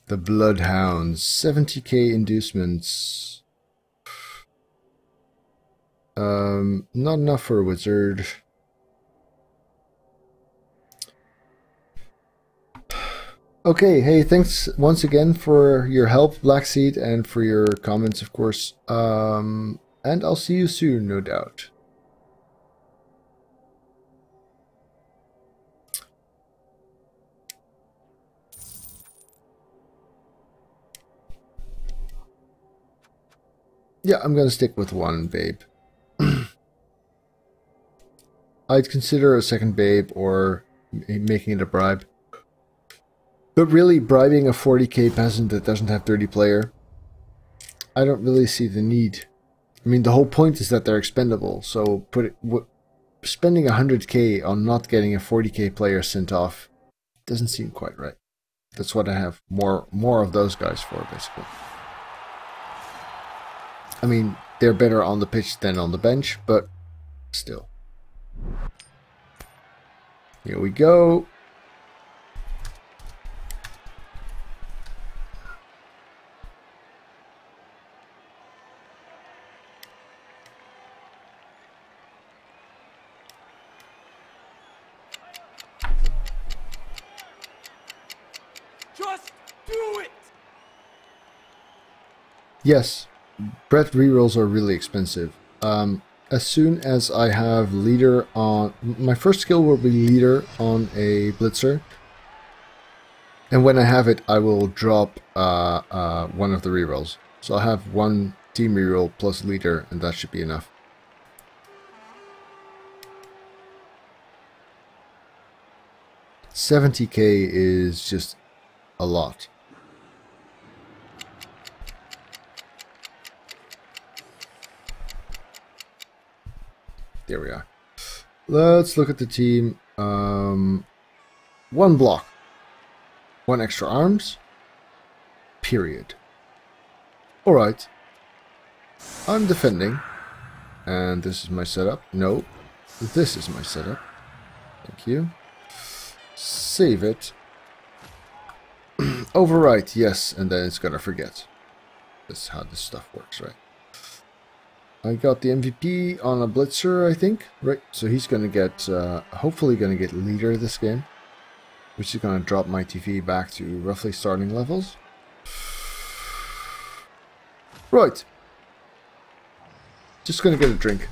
The Bloodhounds, 70k inducements. Not enough for a wizard. Okay, hey, thanks once again for your help, Blackseed, and for your comments, of course. And I'll see you soon, no doubt. Yeah, I'm gonna stick with one, babe. I'd consider a second babe or making it a bribe. But really, bribing a 40k peasant that doesn't have 30 player, I don't really see the need. I mean, the whole point is that they're expendable, so spending 100k on not getting a 40k player sent off doesn't seem quite right. That's what I have more of those guys for, basically. I mean, they're better on the pitch than on the bench, but still. Here we go. Just do it! Yes, Brett rerolls are really expensive. As soon as I have leader on... My first skill will be leader on a blitzer. And when I have it, I will drop one of the rerolls. So I'll have one team reroll plus leader, and that should be enough. $70k is just a lot. There we are. Let's look at the team. One block. One extra arms. Period. Alright. I'm defending. And this is my setup. No. This is my setup. Thank you. Save it. Overwrite, yes, and then it's gonna forget. That's how this stuff works, right? I got the MVP on a blitzer, I think. Right, so he's gonna get, hopefully gonna get leader this game. Which is gonna drop my TV back to roughly starting levels. Right. Just gonna get a drink.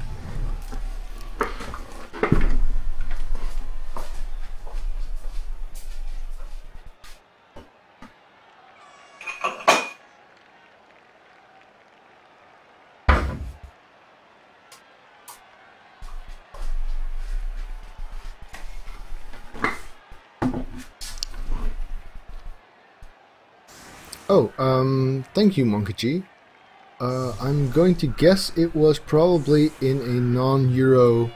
Oh, thank you, Monkey G. I'm going to guess it was probably in a non-euro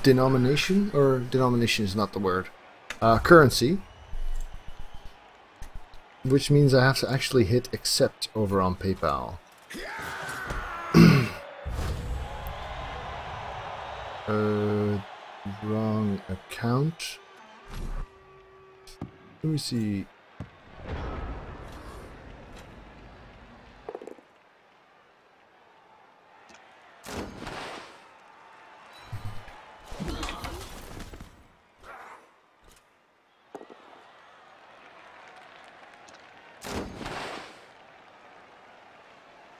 denomination, or denomination is not the word, currency, which means I have to actually hit accept over on PayPal. Wrong account. Let me see.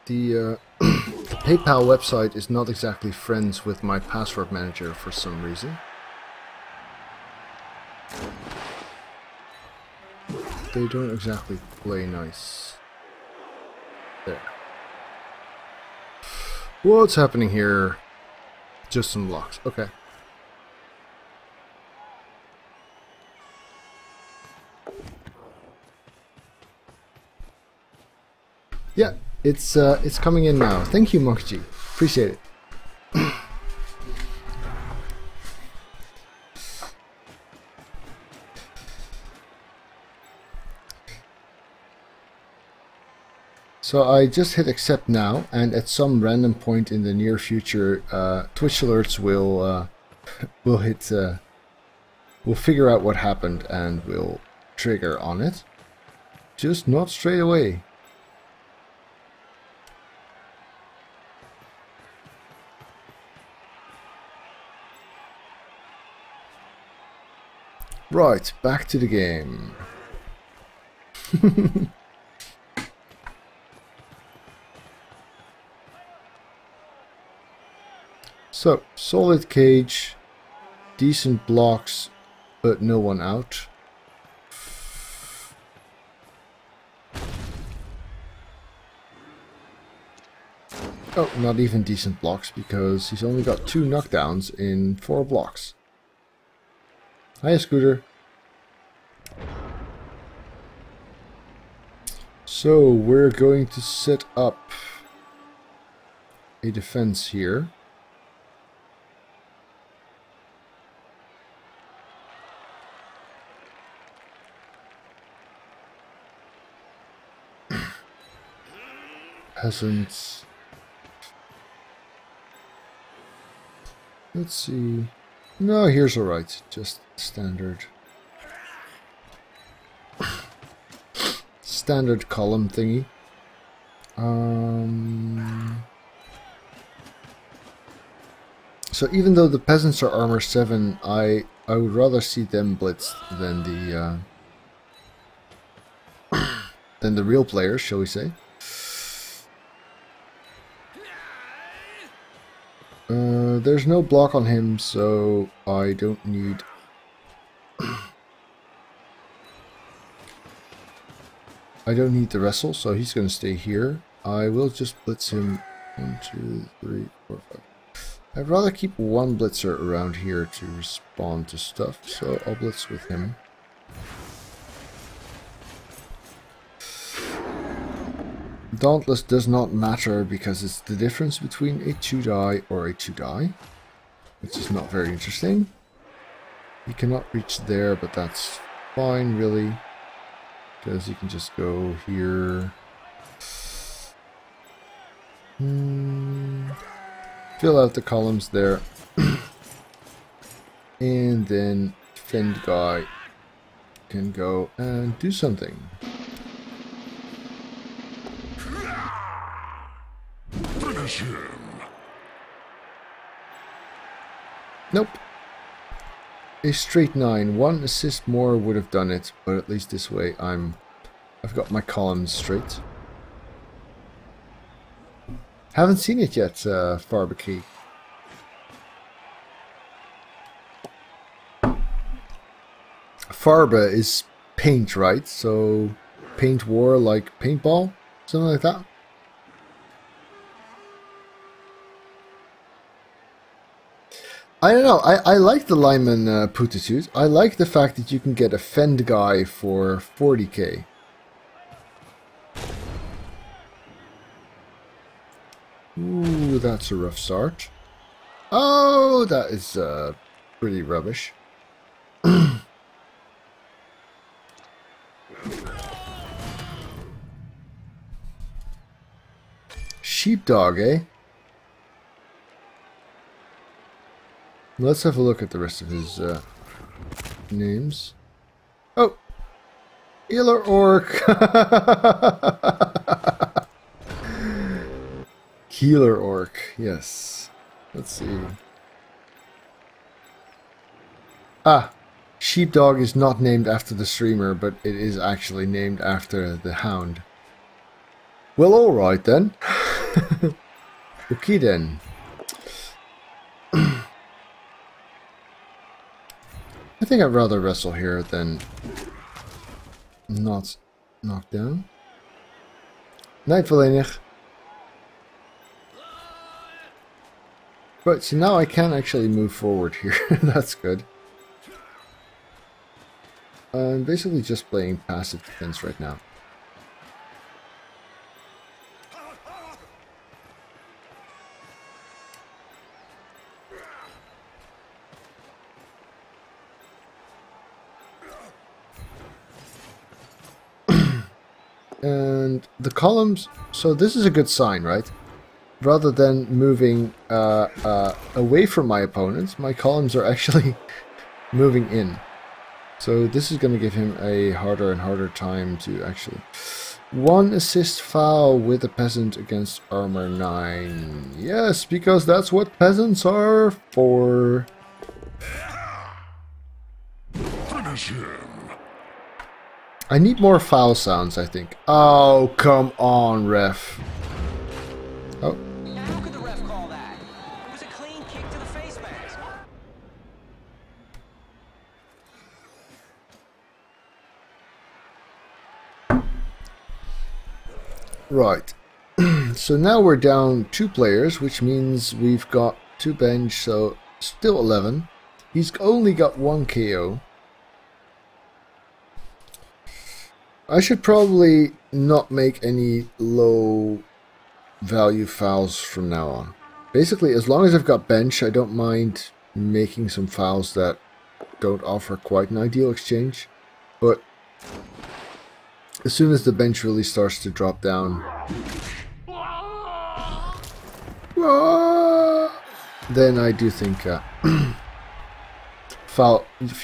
The PayPal website is not exactly friends with my password manager for some reason. They don't exactly play nice. There. What's happening here? Just some blocks. Okay. Yeah. It's coming in now. Thank you, Monkey. Appreciate it. So I just hit accept now, and at some random point in the near future, Twitch alerts will hit. We'll figure out what happened, and we'll trigger on it. Just not straight away. Right, back to the game. So, solid cage, decent blocks, but no one out. Oh, not even decent blocks, because he's only got 2 knockdowns in 4 blocks. Hiya, Scooter. So, we're going to set up a defense here. Peasants. Let's see. No, here's alright. Just standard. Standard column thingy. So even though the peasants are armor 7, I would rather see them blitzed than the real players, shall we say. There's no block on him, so I don't need... I don't need the wrestle, so he's going to stay here. I will just blitz him. 1, 2, 3, 4, 5. I'd rather keep one blitzer around here to respond to stuff, so I'll blitz with him. Dauntless does not matter because it's the difference between a 2-die or a 2-die, which is not very interesting. He cannot reach there, but that's fine, really, because you can just go here. Fill out the columns there, and then Fend guy can go and do something. Finish him. Nope. A straight 9. 1 assist more would have done it, but at least this way I've got my columns straight. Haven't seen it yet, Farbakey. Farba is paint, right? So paint war like paintball? Something like that? I don't know. I like the lineman putitude. I like the fact that you can get a Fend guy for 40k. Ooh, that's a rough start. Oh, that is pretty rubbish. Sheepdog, eh? Let's have a look at the rest of his names. Oh! Healer Orc! Healer Orc, yes. Let's see. Ah! Sheepdog is not named after the streamer, but it is actually named after the hound. Well, alright then. Okay then. I think I'd rather wrestle here than not knock down. Night Volledig. Right, so now I can actually move forward here. That's good. I'm basically just playing passive defense right now. And the columns, so this is a good sign, right? Rather than moving away from my opponents, my columns are actually moving in. So this is going to give him a harder and harder time to actually... 1 assist foul with a peasant against armor 9. Yes, because that's what peasants are for. Finish him. I need more foul sounds, I think. Oh, come on, ref. Oh. How could the ref call that? It was a clean kick to the face mask. Right. So now we're down 2 players, which means we've got 2 bench, so still 11. He's only got 1 KO. I should probably not make any low value fouls from now on. Basically, as long as I've got bench, I don't mind making some fouls that don't offer quite an ideal exchange. But as soon as the bench really starts to drop down, then I do think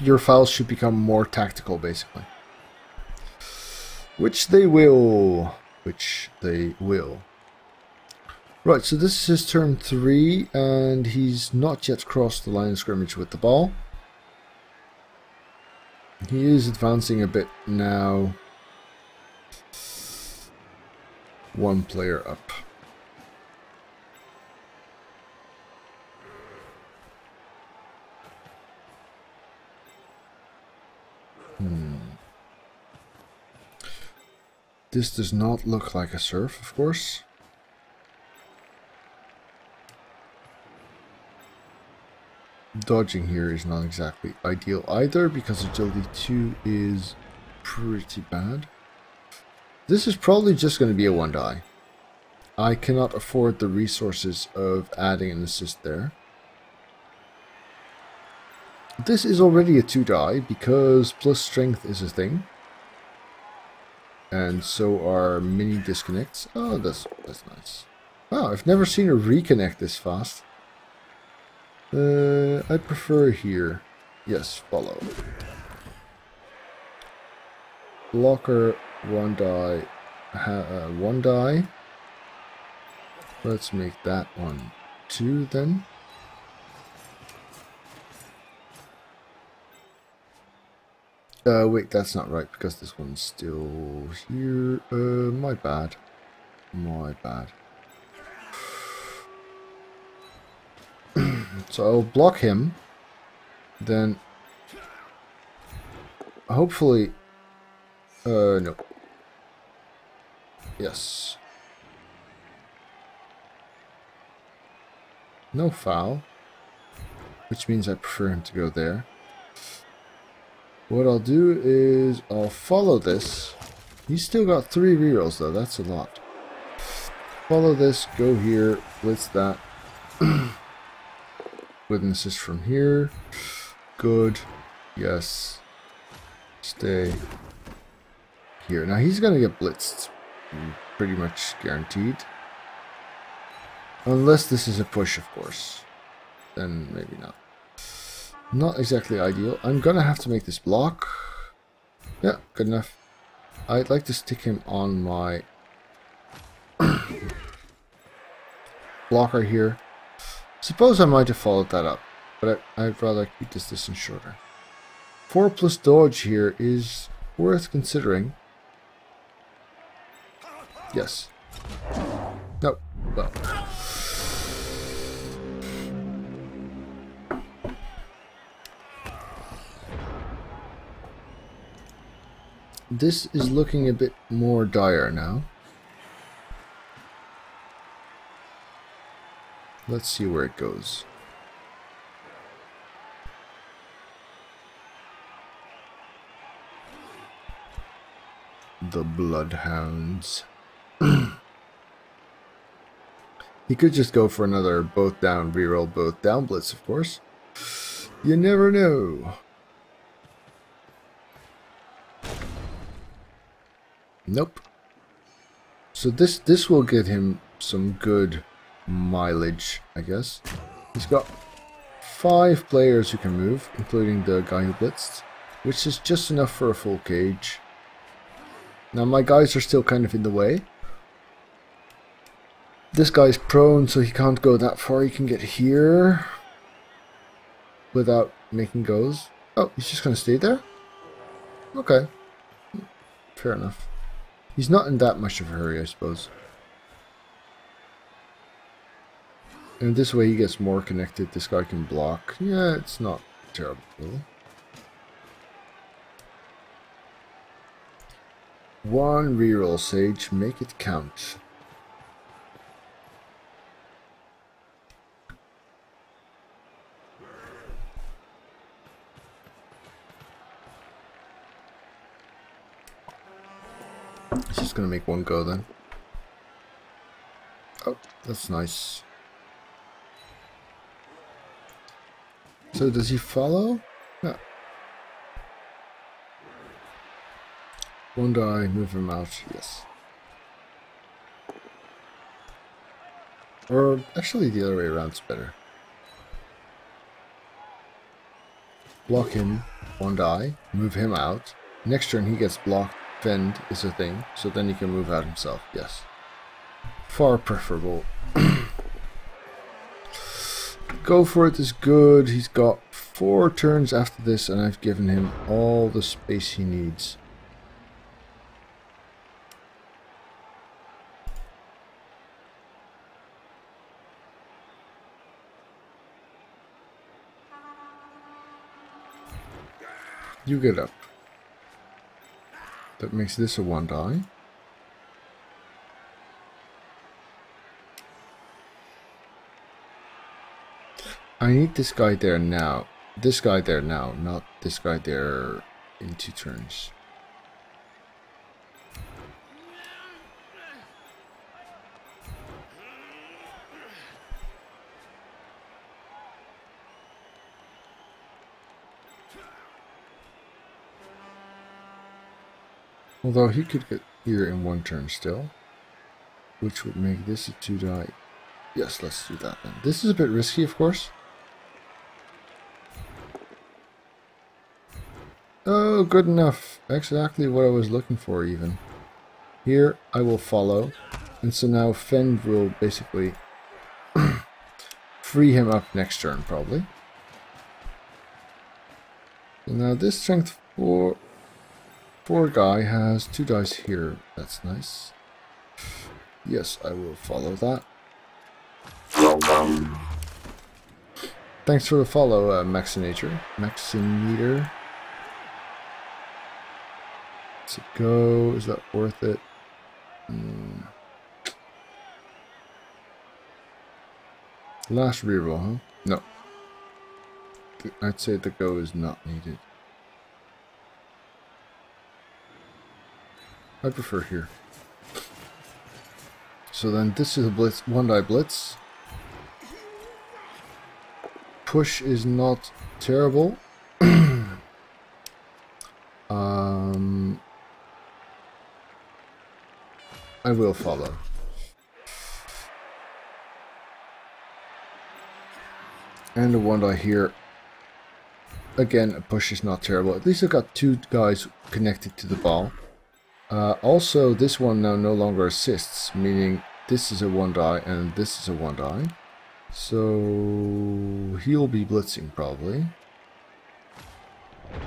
your fouls should become more tactical, basically. Which they will. Right, so this is his turn 3, and he's not yet crossed the line of scrimmage with the ball. He is advancing a bit now. 1 player up. This does not look like a serve, of course. Dodging here is not exactly ideal either, because agility 2 is pretty bad. This is probably just going to be a 1 die. I cannot afford the resources of adding an assist there. This is already a 2 die, because plus strength is a thing. And so are mini disconnects. Oh, that's nice. Wow, I've never seen a reconnect this fast. I prefer here. Yes, follow. Blocker, 1 die. 1 die. Let's make that one 2 then. Wait, that's not right, because this one's still here. My bad. My bad. So I'll block him. Then, hopefully... no. Yes. No foul. Which means I prefer him to go there. What I'll do is I'll follow this. He's still got 3 rerolls though, that's a lot. Follow this, go here, blitz that. With an assist from here. Good. Yes. Stay here. Now he's gonna get blitzed. Pretty much guaranteed. Unless this is a push, of course. Then maybe not. Not exactly ideal. I'm gonna have to make this block. Yeah, good enough. I'd like to stick him on my blocker here. Suppose I might have followed that up, but I'd rather keep this distance shorter. 4 plus dodge here is worth considering. Yes. No. Well. This is looking a bit more dire now. Let's see where it goes. The Bloodhounds. He could just go for another both down, reroll, both down blitz, of course. You never know. Nope. So this will get him some good mileage, I guess. He's got 5 players who can move, including the guy who blitzed. which is just enough for a full cage. Now my guys are still kind of in the way. This guy's prone, so he can't go that far. He can get here without making goes. Oh, he's just going to stay there? Okay. Fair enough. He's not in that much of a hurry, I suppose. And this way he gets more connected. This guy can block. Yeah, it's not terrible, really. One reroll, Sage. Make it count. He's just gonna make one go then. Oh, that's nice. So does he follow? No. One die, move him out, yes. Or actually the other way around's better. Block him, one die, move him out. Next turn he gets blocked, fend is a thing, so then he can move out himself, yes. Far preferable. Go for it is good. He's got 4 turns after this and I've given him all the space he needs. You get up. That makes this a 1 die. I need this guy there now. This guy there now, not this guy there in 2 turns. Although he could get here in 1 turn still, which would make this a 2 die. Yes, let's do that then. This is a bit risky, of course. Oh, good enough. Exactly what I was looking for, even. Here, I will follow. And so now Fend will basically free him up next turn, probably. So now this strength 4 guy has 2 dice here. That's nice. Yes, I will follow that. Thanks for the follow, Maxinator. Maxinator. Let's go. Is that worth it? Last reroll, huh? No. I'd say the go is not needed. I prefer here. So then this is a blitz, 1 die blitz. Push is not terrible. I will follow. And a 1 die here. Again, a push is not terrible. At least I've got 2 guys connected to the ball. Also, this one now no longer assists, meaning this is a 1 die and this is a 1 die. So he'll be blitzing probably.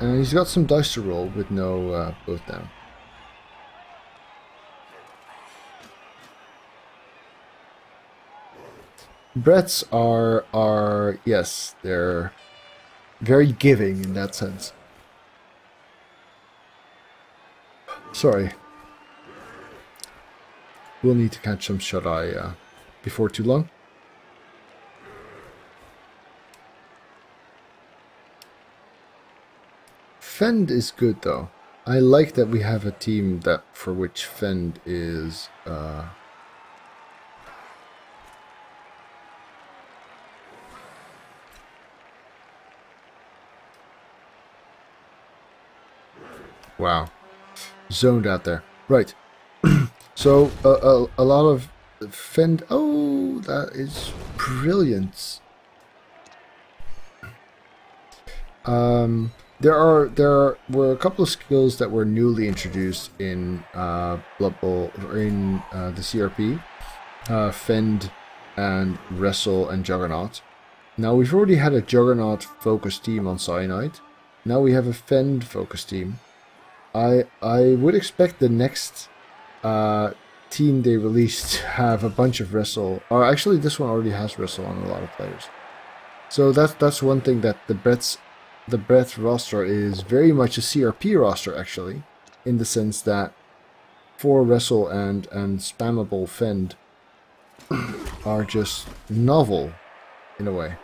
And he's got some dice to roll with no both down. Bretts are yes, they're very giving in that sense. Sorry. We'll need to catch some shut-eye before too long. Fend is good though. I like that we have a team that for which Fend is wow. Zoned out there. Right. So, a lot of Fend... Oh, that is brilliant. were a couple of skills that were newly introduced in Blood Bowl or in the CRP, Fend and Wrestle and Juggernaut. Now we've already had a Juggernaut focus team on Cyanide. Now we have a Fend focus team. I would expect the next team they release to have a bunch of Wrestle. Or actually, this one already has Wrestle on a lot of players. So that's one thing that the Breath roster is very much a CRP roster, actually, in the sense that 4 Wrestle and spammable Fend are just novel in a way.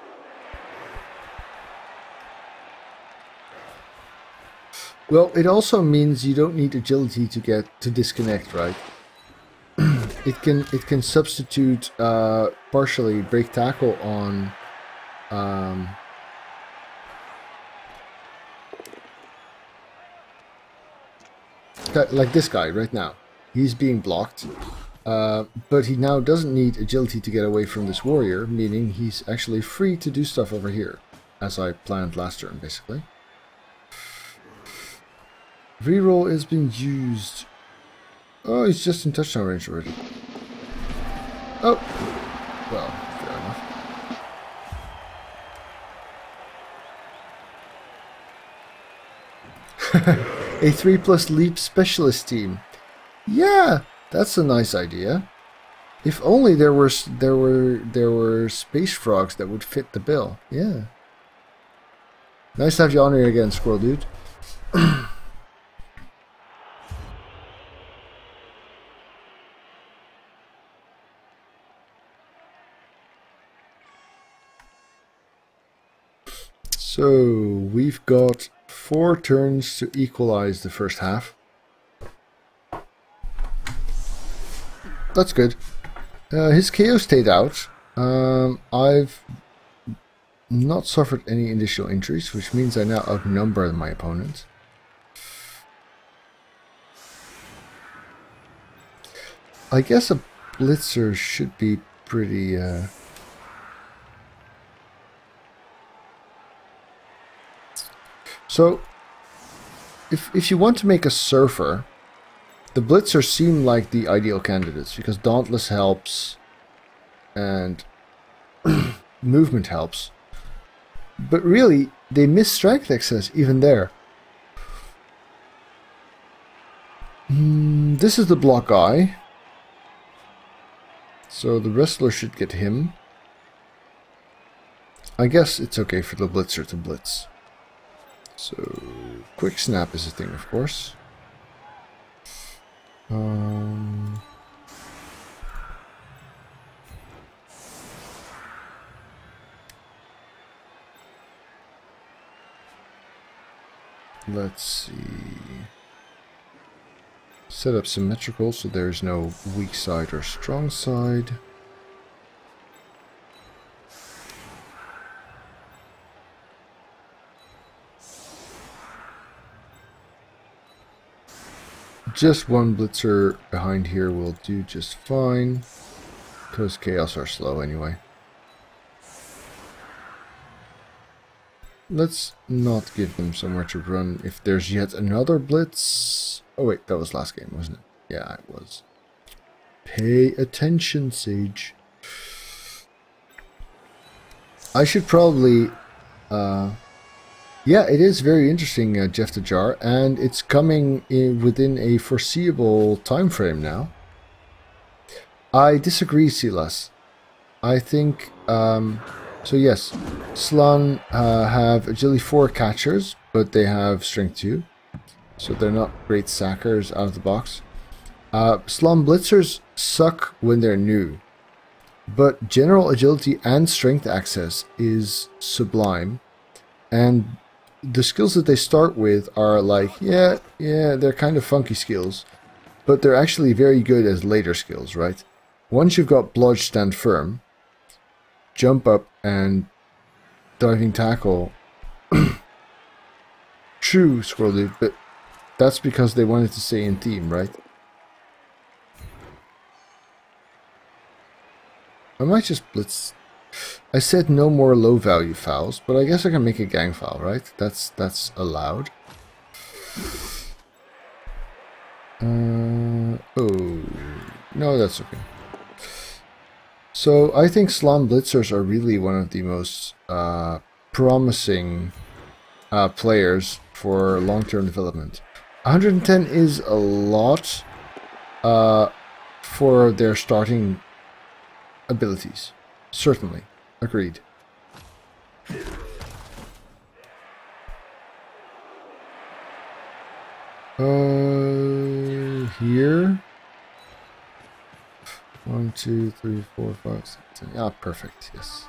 Well, it also means you don't need agility to get to disconnect, right? It can substitute partially break tackle on like this guy right now. He's being blocked, but he now doesn't need agility to get away from this warrior, meaning he's actually free to do stuff over here, as I planned last turn, basically. Reroll is being used. Oh, he's just in touchdown range already. Oh, well, fair enough. A 3+ leap specialist team. Yeah, that's a nice idea. If only there were space frogs that would fit the bill. Yeah. Nice to have you on here again, Squirrel Dude. So we've got 4 turns to equalize the first half. That's good. His KO stayed out. I've not suffered any additional injuries, which means I now outnumber my opponent. I guess a blitzer should be pretty... So, if you want to make a surfer, the blitzers seem like the ideal candidates because Dauntless helps and movement helps. But really, they miss strength excess even there. This is the block guy. So the wrestler should get him. I guess it's okay for the blitzer to blitz. So, quick snap is a thing, of course. Let's see. Set up symmetrical so there's no weak side or strong side. Just one blitzer behind here will do just fine, because chaos are slow anyway. Let's not give them somewhere to run if there's yet another blitz. Oh wait, that was last game, wasn't it? Yeah, it was. Pay attention, Sage. I should probably... Yeah, it is very interesting, Jeff the Jar, and it's coming in within a foreseeable time frame now. I disagree, Silas. I think, so yes, Slan have agility 4 catchers, but they have strength 2, so they're not great sackers out of the box. Slan blitzers suck when they're new, but general agility and strength access is sublime, and the skills that they start with are like, yeah, they're kind of funky skills, but they're actually very good as later skills, right? Once you've got blodge, stand firm, jump up, and diving tackle, true, Squirrel Dude, but that's because they wanted to stay in theme, right? I might just blitz. I said no more low value fouls, but I guess I can make a gang foul, right? That's allowed. Oh, no, that's okay. So I think Slan Blitzers are really one of the most promising players for long-term development. 110 is a lot for their starting abilities. Certainly. Agreed. Here. 1, 2, 3, 4, 5, 6, 7. Ah, perfect. Yes.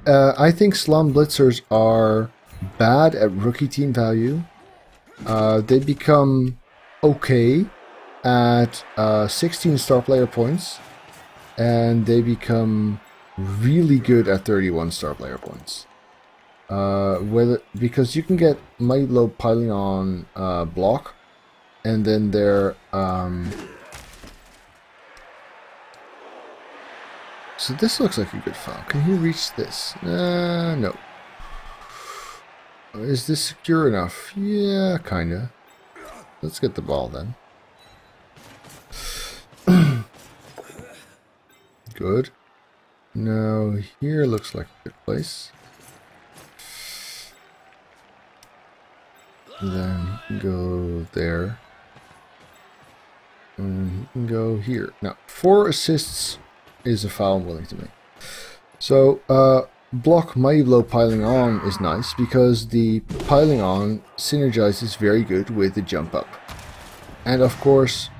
I think Slum Blitzers are bad at rookie team value. They become okay at 16 star player points, and they become really good at 31 star player points. Because you can get Mighty Blow piling on block, and then they're so this looks like a good foul. Can he reach this? No. Is this secure enough? Yeah, kinda. Let's get the ball then. Good. Now here looks like a good place. Then go there. And he can go here. Now, 4 assists is a foul I'm willing to make. So, block Mighty Blow piling on is nice because the piling on synergizes very good with the jump up. And of course,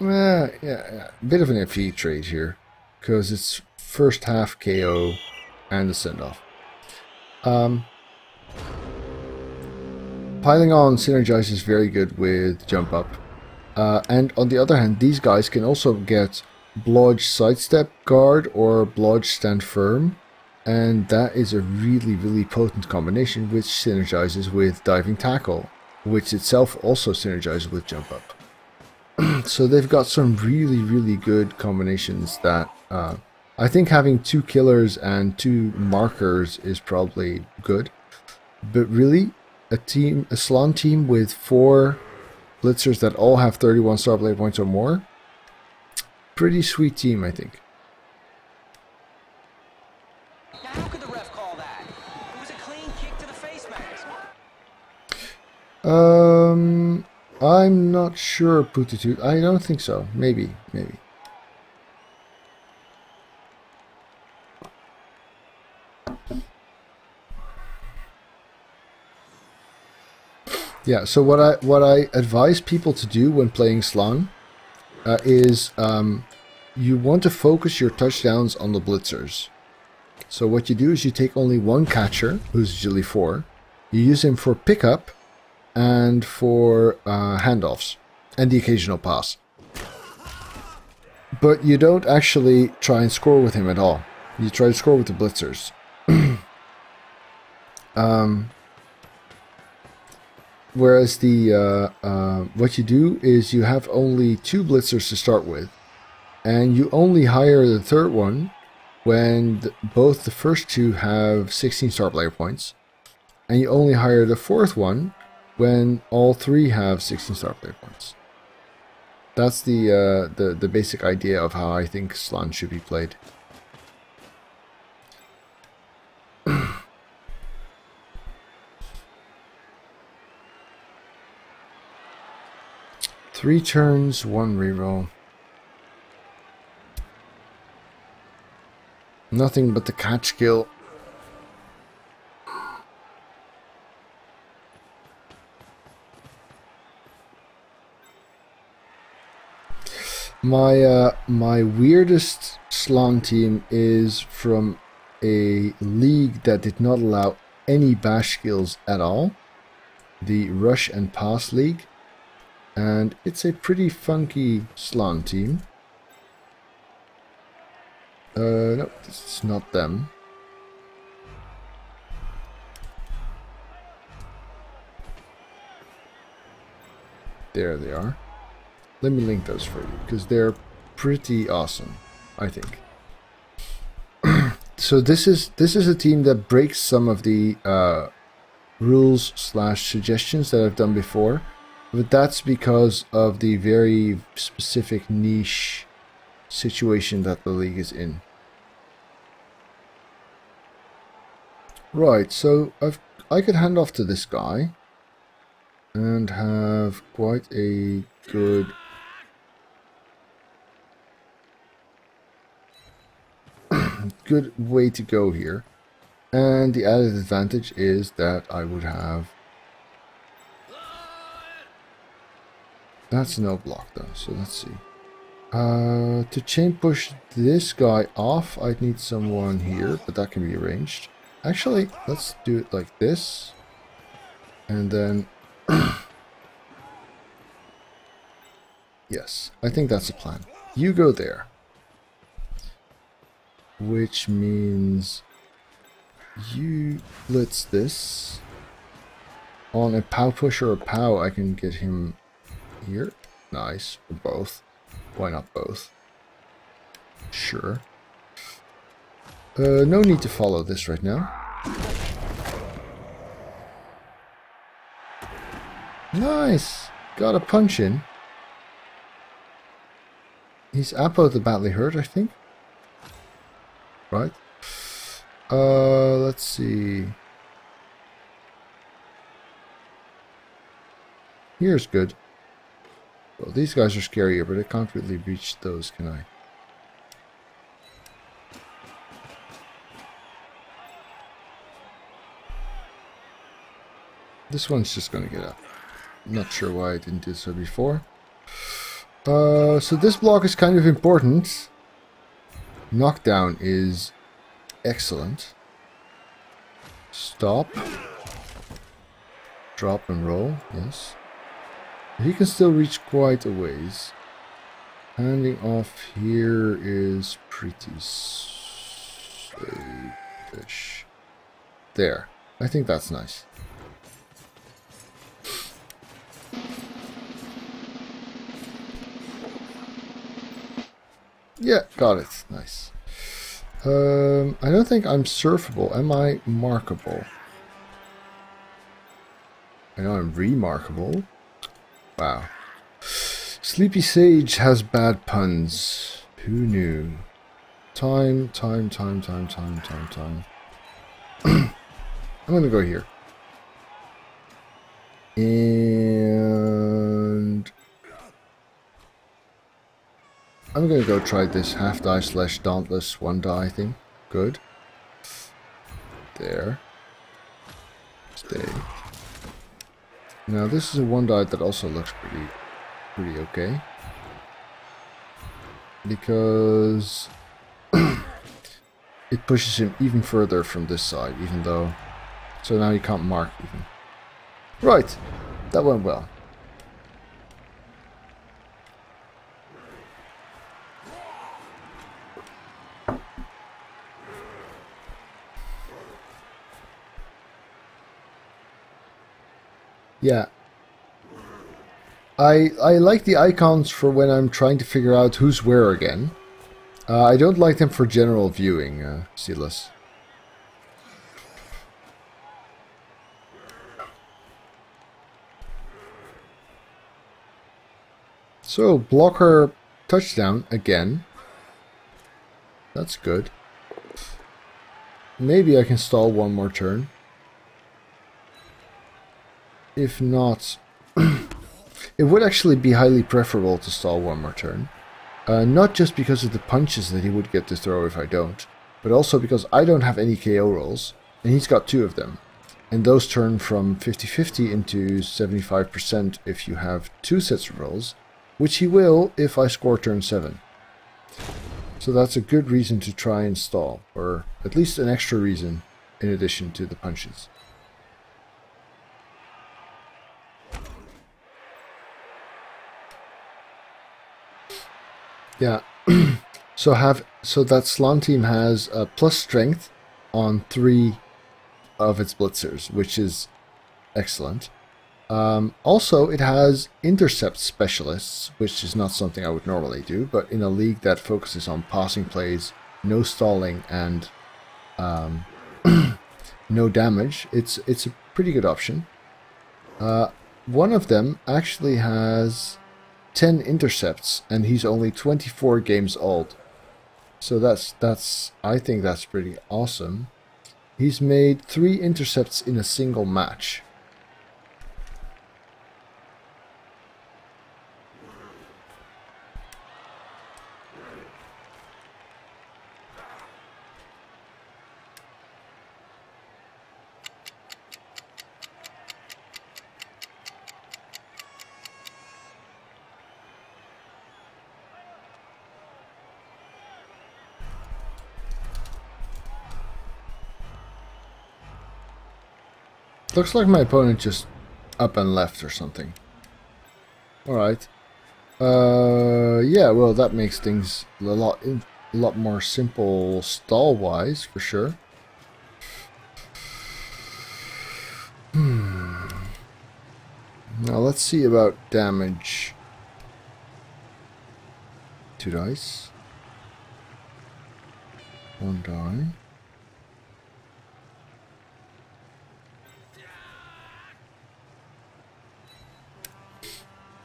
yeah, a bit of an iffy trade here because it's first half KO and the send off. Piling on synergizes very good with jump up. And on the other hand, these guys can also get Blodge sidestep guard or Blodge stand firm, and that is a really potent combination which synergizes with diving tackle, which itself also synergizes with jump up. So they've got some really good combinations that I think having 2 killers and 2 markers is probably good, but really a Slan team with 4 blitzers that all have 31 star player points or more, pretty sweet team, I think. Now, how could the ref call that? It was a clean kick to the face mask. I'm not sure, Putitude. I don't think so. Maybe. Yeah, so what I advise people to do when playing Slan is you want to focus your touchdowns on the blitzers. So what you do is you take only 1 catcher, who's usually 4. You use him for pickup and for handoffs and the occasional pass. But you don't actually try and score with him at all. You try to score with the blitzers. Whereas the what you do is you have only 2 blitzers to start with, and you only hire the 3rd one when both the first 2 have 16 star player points, and you only hire the 4th one when all 3 have 16 star player points. That's the basic idea of how I think Slan should be played. 3 turns, 1 reroll. Nothing but the catch skill. My weirdest Slan team is from a league that did not allow any bash skills at all. The Rush and Pass League. And it's a pretty funky Slan team. No, it's not them. There they are. Let me link those for you, because they're pretty awesome, I think. So this is a team that breaks some of the rules / suggestions that I've done before, but that's because of the very specific niche situation that the league is in. Right, so I could hand off to this guy and have quite a good way to go here. And the added advantage is that I would have... That's no block though, so let's see. To chain push this guy off, I'd need someone here, but that can be arranged. Actually, let's do it like this. And then... Yes, I think that's the plan. You go there. Which means... You blitz this. On a POW push or a POW, I can get him here. Nice, or both. Why not both? Sure. No need to follow this right now. Nice! Got a punch in. He's about badly hurt, I think. Right. Let's see. Here's good. Well, these guys are scarier, but I can't really reach those, can I? This one's just gonna get up. Not sure why I didn't do so before. So this block is kind of important. Knockdown is excellent. Stop. Drop and roll, yes. He can still reach quite a ways. Handing off here is pretty safe-ish. There. I think that's nice. Yeah, got it. Nice. I don't think I'm surfable. Am I markable? I know I'm remarkable. Wow. Sleepy Sage has bad puns. Who knew? Time. I'm gonna go here. And I'm gonna go try this half die / dauntless 1 die thing. Good. There. Stay. Now this is a 1 die that also looks pretty okay. Because it pushes him even further from this side, even though... So now he can't mark even. Right. That went well. Yeah. I like the icons for when I'm trying to figure out who's where again. I don't like them for general viewing, Silas. So, blocker touchdown again. That's good. Maybe I can stall 1 more turn. If not, it would actually be highly preferable to stall 1 more turn. Not just because of the punches that he would get to throw if I don't, but also because I don't have any KO rolls, and he's got 2 of them. And those turn from 50-50 into 75% if you have 2 sets of rolls, which he will if I score turn 7. So that's a good reason to try and stall, or at least an extra reason in addition to the punches. Yeah, so that Slan team has a plus strength on 3 of its blitzers, which is excellent. Also, it has intercept specialists, which is not something I would normally do, but in a league that focuses on passing plays, no stalling, and no damage, it's a pretty good option. One of them actually has 10 intercepts, and he's only 24 games old. So that's I think that's pretty awesome. He's made 3 intercepts in a single match. Looks like my opponent just up and left or something. Alright. Yeah, well, that makes things a lot more simple stall-wise, for sure. Now let's see about damage. 2 dice. 1 die.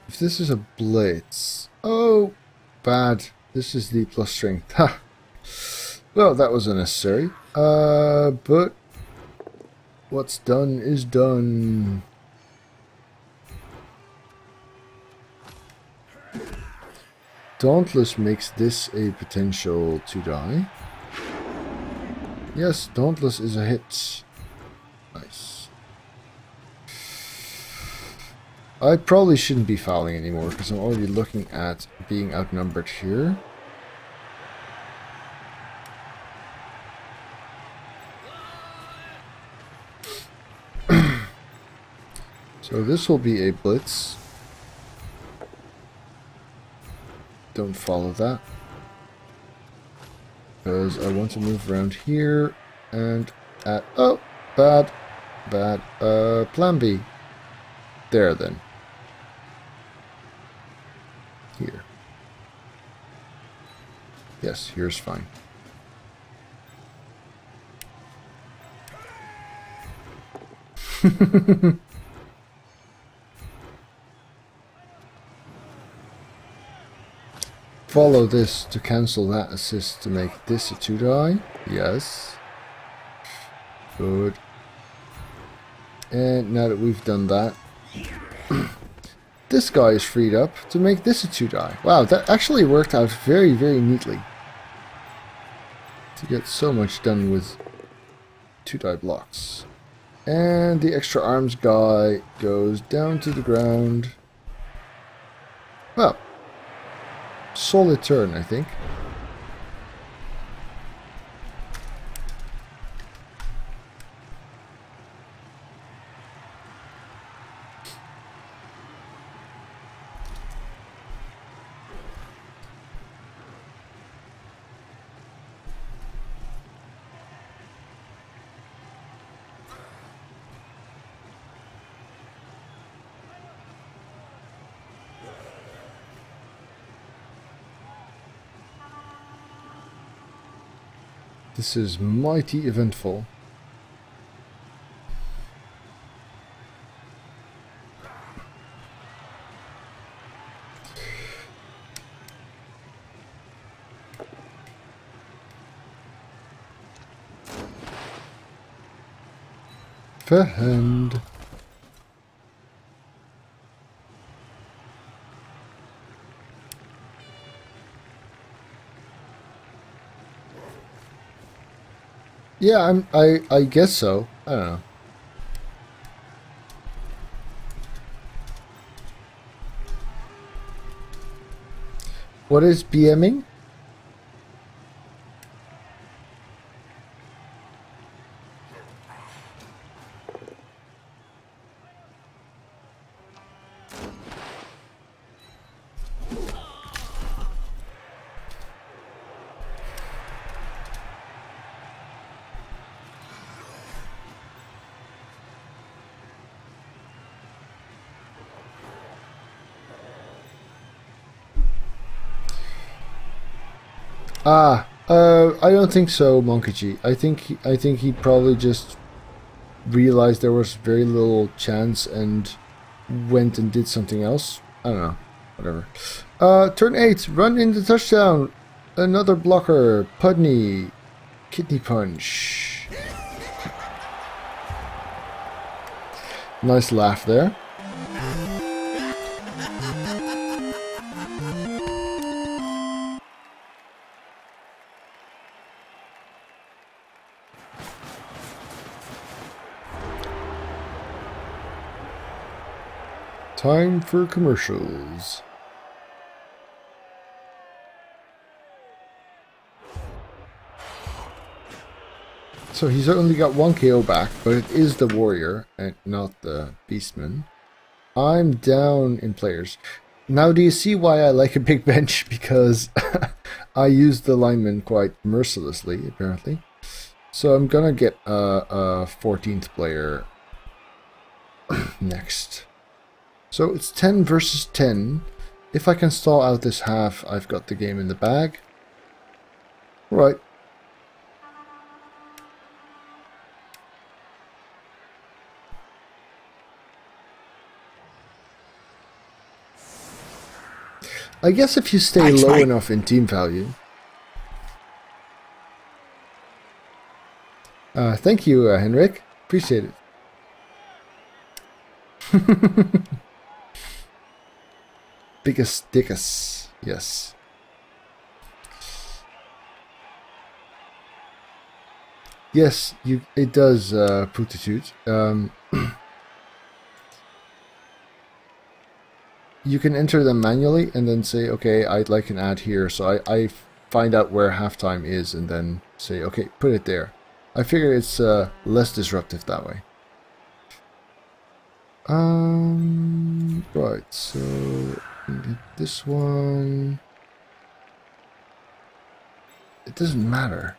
If this is a blitz... Oh! Bad. This is the plus strength. Ha! Well, that was unnecessary. But... what's done is done. Dauntless makes this a potential 2 die. Yes, Dauntless is a hit. Nice. I probably shouldn't be fouling anymore because I'm already looking at being outnumbered here. So this will be a blitz. Don't follow that. Because I want to move around here and at... Oh! Bad. Bad. Plan B. There then. Here. Yes, here's fine. Follow this to cancel that assist to make this a 2 die. Yes. Good. And now that we've done that, this guy is freed up to make this a 2 die. Wow, that actually worked out very, very neatly. To get so much done with 2 die blocks. And the extra arms guy goes down to the ground. Well, solid turn, I think. This is mighty eventful. Verhand. Yeah, I guess so. I don't know. What is BMing? I don't think so, Monkachi. I think he probably just realized there was very little chance and went and did something else. I don't know. Whatever. Turn 8, run into touchdown. Another blocker. Pudney. Kidney punch. Nice laugh there. Time for commercials. So he's only got 1 KO back, but it is the warrior and not the beastman. I'm down in players. Now do you see why I like a big bench? Because I use the lineman quite mercilessly, apparently. So I'm gonna get a 14th player next. So it's 10 versus 10. If I can stall out this half, I've got the game in the bag. Right. I guess if you stay low enough in team value. Thank you, Henrik. Appreciate it. Biggest dickus, yes. Yes, it does, Putitude. You can enter them manually and then say, okay, I'd like an ad here. So I find out where halftime is and then say, okay, put it there. I figure it's less disruptive that way. Right, so this one, it doesn't matter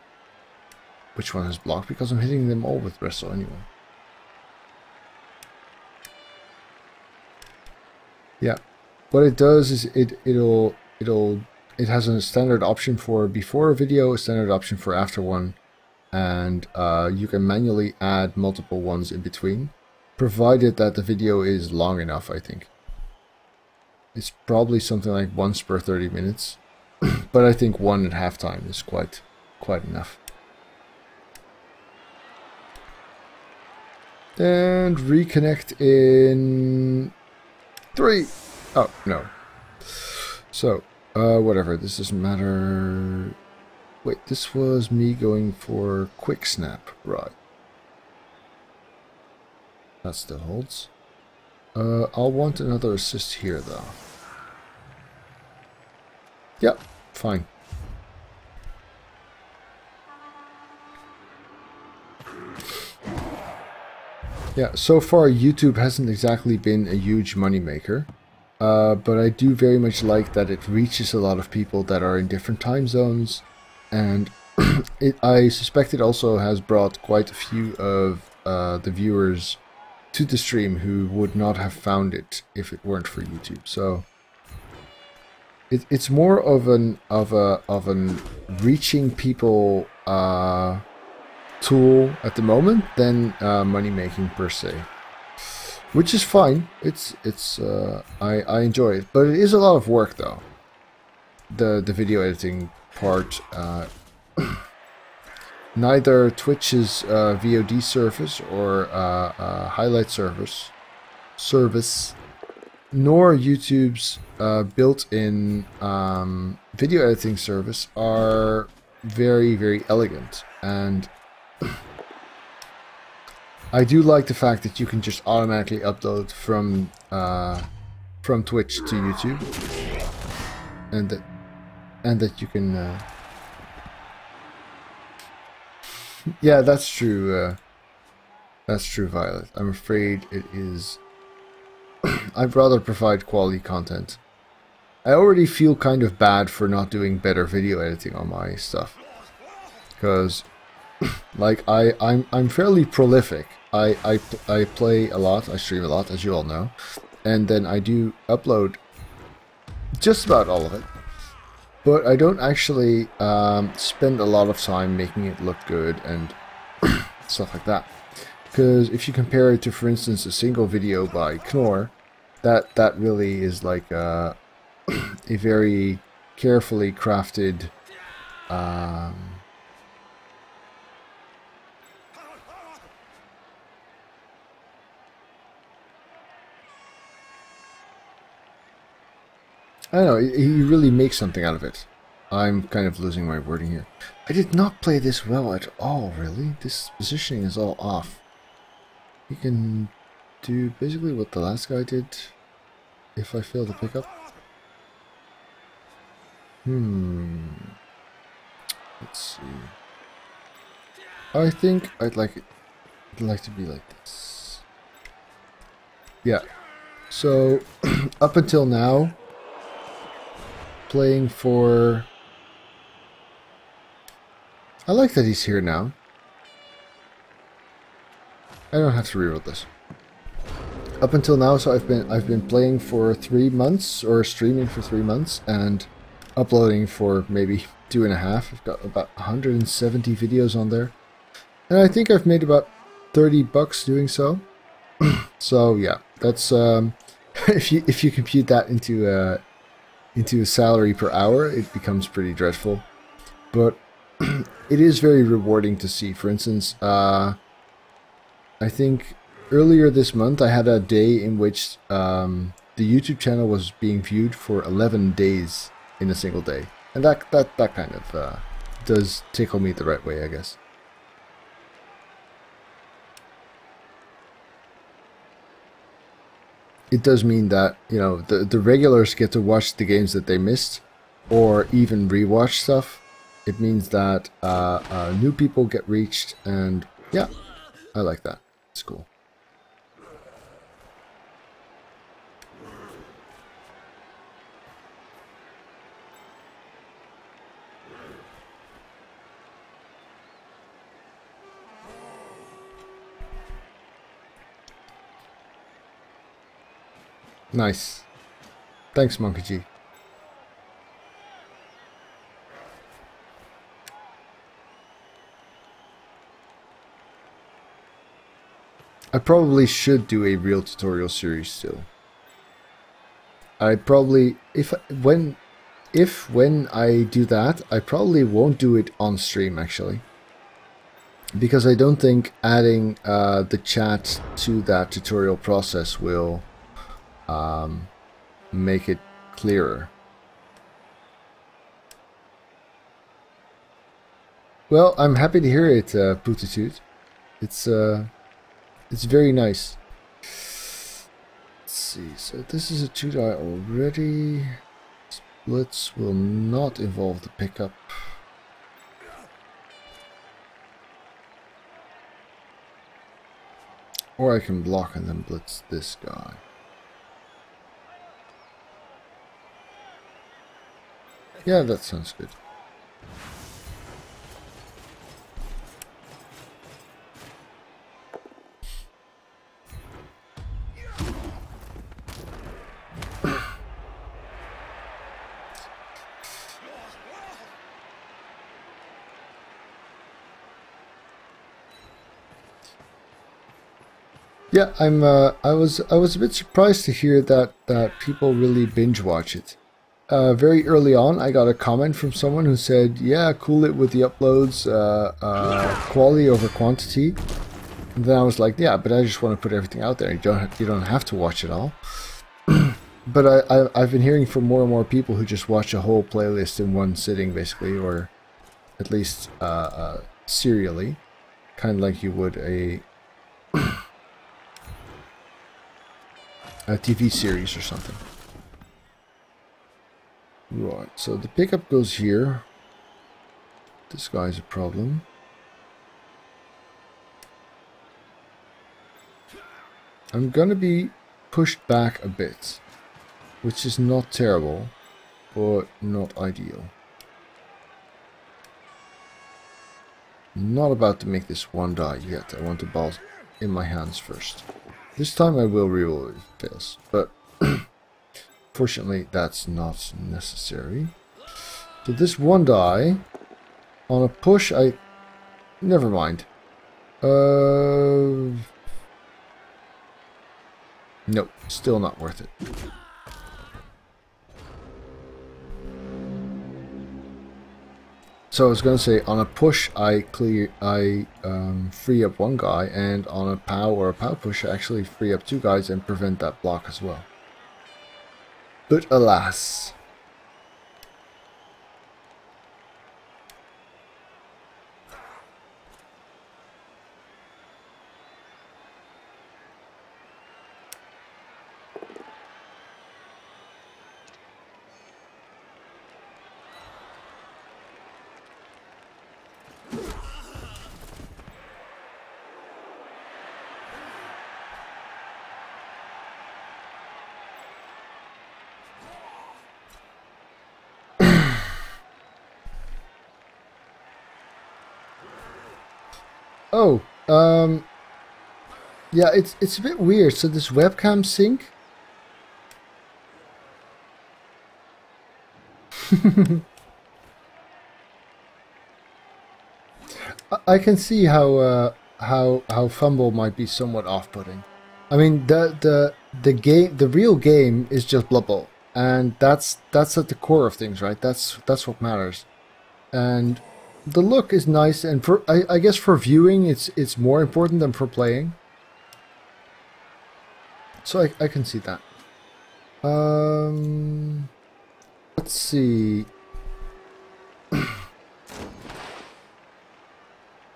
which one is blocked because I'm hitting them all with wrestle anyway. Yeah, what it does is it has a standard option for before a video, a standard option for after one, and you can manually add multiple ones in between, provided that the video is long enough. I think it's probably something like once per 30 minutes, but I think one at halftime is quite enough. And reconnect in 3. Oh, no. So, whatever, this doesn't matter. Wait, this was me going for quick snap, right. That still holds. I'll want another assist here, though. Yep, fine. Yeah, so far YouTube hasn't exactly been a huge moneymaker, but I do very much like that it reaches a lot of people that are in different time zones, and I suspect it also has brought quite a few of the viewers to the stream who would not have found it if it weren't for YouTube. So it's more of an reaching people tool at the moment than money making per se, which is fine. I enjoy it, but it is a lot of work though. The video editing part. Neither Twitch's VOD service or highlight service, nor YouTube's built-in video editing service are very elegant, and I do like the fact that you can just automatically upload from Twitch to YouTube, and that you can. Yeah, that's true. That's true, Violet. I'm afraid it is. I'd rather provide quality content. I already feel kind of bad for not doing better video editing on my stuff, because, like, I'm fairly prolific. I play a lot. I stream a lot, as you all know, and then I do upload just about all of it. but I don't actually spend a lot of time making it look good and stuff like that. Because if you compare it to, for instance, a single video by Knorr, that really is like a very carefully crafted I don't know, he really makes something out of it. I'm kind of losing my wording here. I did not play this well at all, really. This positioning is all off. You can do basically what the last guy did if I fail to pick up. Let's see. I think I'd like to be like this. Yeah. So up until now, playing for... I like that he's here now. I don't have to reroll this. Up until now, so I've been playing for 3 months, or streaming for 3 months, and uploading for maybe 2.5. I've got about 170 videos on there, and I think I've made about $30 doing so. So yeah, that's if you compute that into a salary per hour, it becomes pretty dreadful. But it is very rewarding to see. For instance, I think earlier this month I had a day in which the YouTube channel was being viewed for 11 days in a single day, and that kind of does tickle me the right way, I guess. It does mean that, you know, the regulars get to watch the games that they missed, or even rewatch stuff. It means that new people get reached, and yeah, I like that. It's cool. Nice. Thanks, Monkey G. I probably should do a real tutorial series still. I probably, when I do that, I probably won't do it on stream actually. Because I don't think adding the chat to that tutorial process will make it clearer. Well, I'm happy to hear it, Pootitude. It's very nice. Let's see, so this is a 2-die already. Splits will not involve the pickup. Or I can block and then blitz this guy. Yeah, that sounds good. Yeah, I was a bit surprised to hear that people really binge watch it. Very early on, I got a comment from someone who said, "Yeah, cool it with the uploads, quality over quantity." And then I was like, "Yeah, but I just want to put everything out there. You don't have to watch it all." But I've been hearing from more and more people who just watch a whole playlist in one sitting, basically, or at least serially, kind of like you would a TV series or something. Right, so the pickup goes here. This guy's a problem. I'm gonna be pushed back a bit, which is not terrible, but not ideal. Not about to make this 1-die yet. I want the ball in my hands first. This time I will reroll if it fails, but fortunately that's not necessary. So this one die, on a push, never mind. Nope, still not worth it. So I was going to say, on a push, I free up one guy, and on a POW or a POW push, I actually free up two guys and prevent that block as well. But alas. Oh, yeah, it's a bit weird. So this webcam sync. I can see how fumble might be somewhat off-putting. I mean, the real game is just Blood Bowl, and that's at the core of things, right? That's what matters. And the look is nice, and for I guess for viewing, it's more important than for playing. So I can see that. Let's see.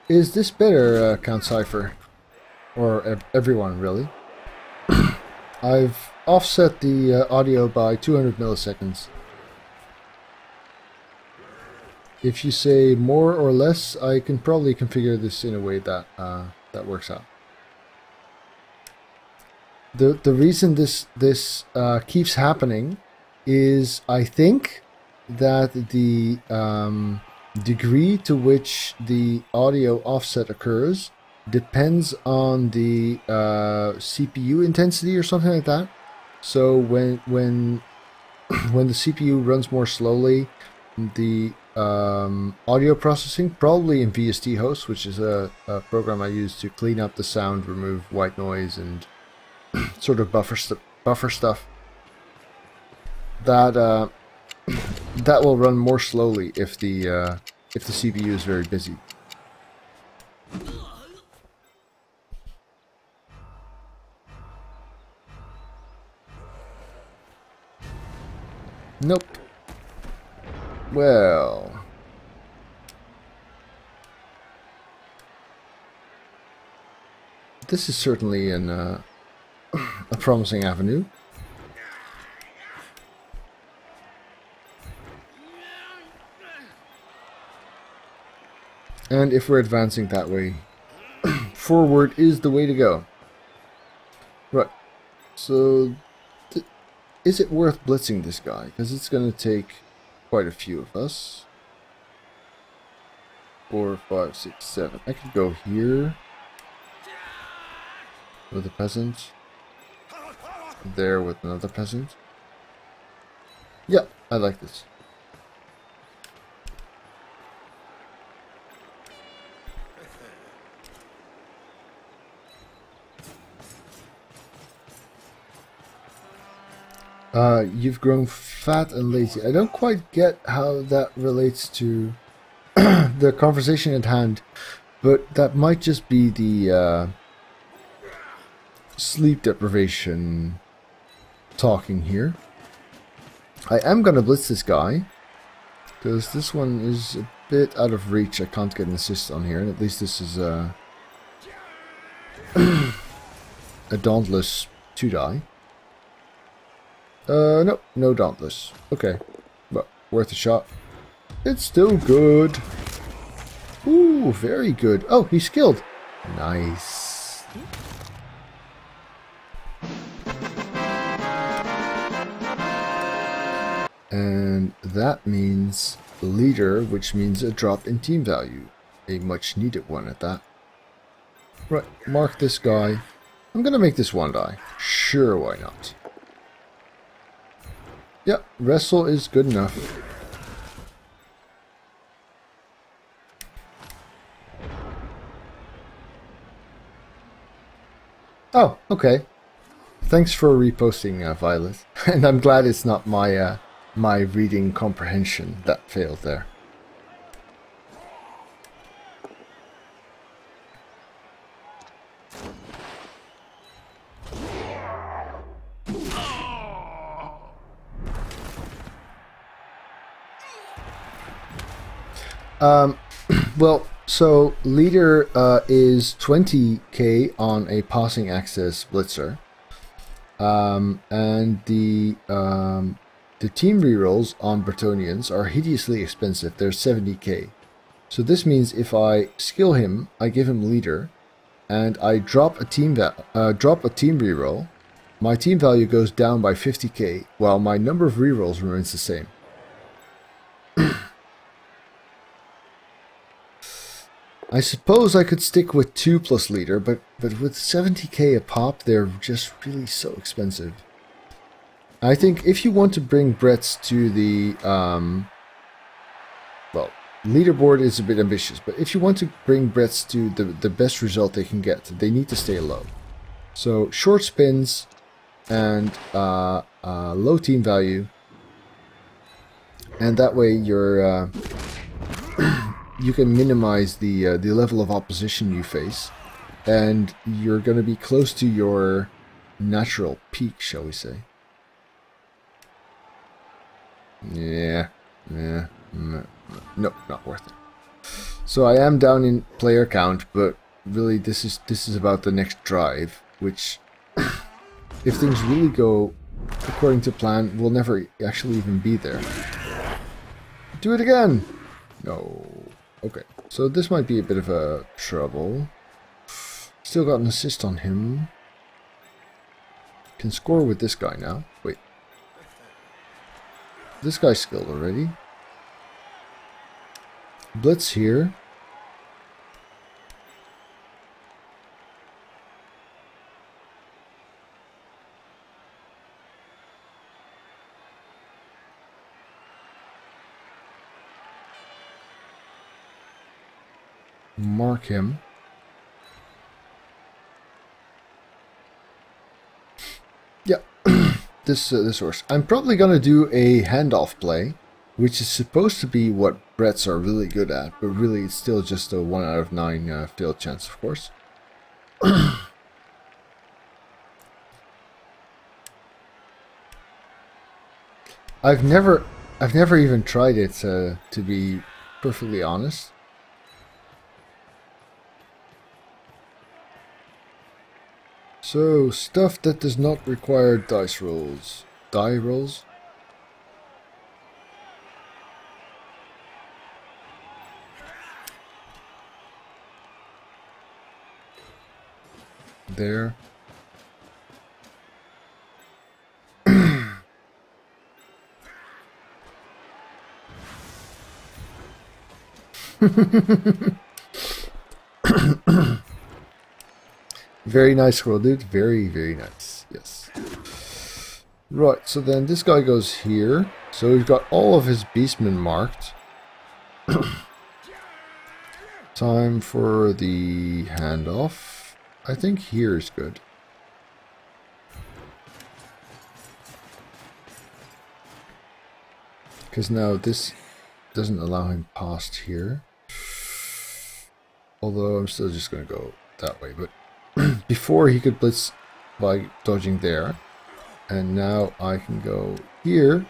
Is this better, Count Cypher? Or everyone, really? I've offset the audio by 200 milliseconds. If you say more or less, I can probably configure this in a way that that works out. The reason this keeps happening is, I think, that the degree to which the audio offset occurs depends on the CPU intensity or something like that. So when the CPU runs more slowly, the audio processing, probably in VST Host, which is a program I use to clean up the sound, remove white noise, and sort of buffer stuff. That that will run more slowly if the CPU is very busy. Nope. Well, this is certainly a promising avenue. And if we're advancing that way, forward is the way to go. Right. So, is it worth blitzing this guy? Because it's going to take quite a few of us. 4, 5, 6, 7. I could go here with a peasant. There with another peasant. Yeah, I like this. You've grown fat and lazy. I don't quite get how that relates to the conversation at hand, but that might just be the sleep deprivation talking here. I am gonna blitz this guy, because this one is a bit out of reach. I can't get an assist on here, and at least this is a dauntless 2-die. Nope, no dauntless. Okay, but worth a shot. It's still good. Ooh, very good. Oh, he's skilled. Nice. And that means leader, which means a drop in team value. A much needed one at that. Right, mark this guy. I'm gonna make this 1-die. Sure, why not? Yeah, wrestle is good enough. Oh, okay. Thanks for reposting, Violet. And I'm glad it's not my my reading comprehension that failed there. Well, so leader is 20k on a passing access blitzer, and the team rerolls on Bretonnians are hideously expensive. They're 70k. So this means if I skill him, I give him leader, and I drop a team reroll, my team value goes down by 50k, while my number of rerolls remains the same. I suppose I could stick with 2 plus leader, but with 70k a pop, they're just really so expensive. I think if you want to bring Bretts to the, well, leaderboard is a bit ambitious, but if you want to bring Bretts to the best result they can get, they need to stay low. So short spins and low team value, and that way you're you can minimize the level of opposition you face, and you're going to be close to your natural peak, shall we say. Yeah, no, not worth it. So I am down in player count, but really this is about the next drive, which, if things really go according to plan, will never actually even be there. Do it again! No. Okay, so this might be a bit of a trouble. Still got an assist on him. Can score with this guy now. Wait. This guy's skilled already. Blitz here. Mark him. Yeah, this works. I'm probably gonna do a handoff play, which is supposed to be what Bretts are really good at, but really it's still just a 1 out of 9 failed chance, of course. I've never even tried it, to be perfectly honest. So, stuff that does not require dice rolls. Die rolls? There. Very nice scroll, dude. Very, very nice. Yes. Right, so then this guy goes here. So we've got all of his beastmen marked. Time for the handoff. I think here is good. Because now this doesn't allow him past here. Although I'm still just going to go that way. But before he could blitz by dodging there. And now I can go here.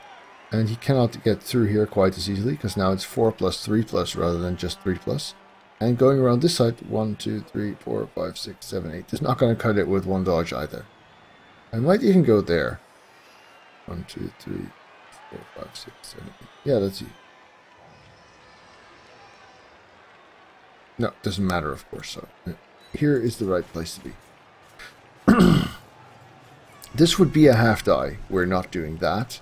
And he cannot get through here quite as easily. Because now it's 4 plus 3 plus rather than just 3 plus. And going around this side, 1, 2, 3, 4, 5, 6, 7, 8. It's not going to cut it with one dodge either. I might even go there. 1, 2, 3, 4, 5, 6, 7, 8. Yeah, let's see. No, doesn't matter, of course. So here is the right place to be. This would be a half die. We're not doing that.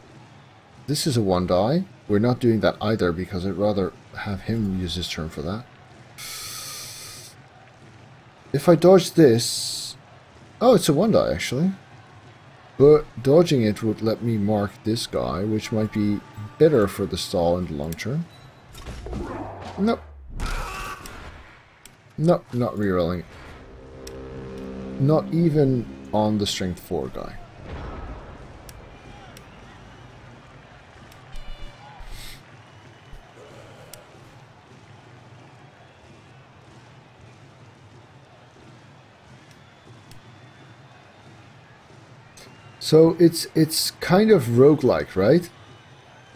This is a 1 die. We're not doing that either because I'd rather have him use his turn for that. If I dodge this... Oh, it's a 1 die actually. But dodging it would let me mark this guy, which might be better for the stall in the long term. Nope. Nope, not rerolling it. Not even on the strength 4 guy. So it's kind of roguelike, right?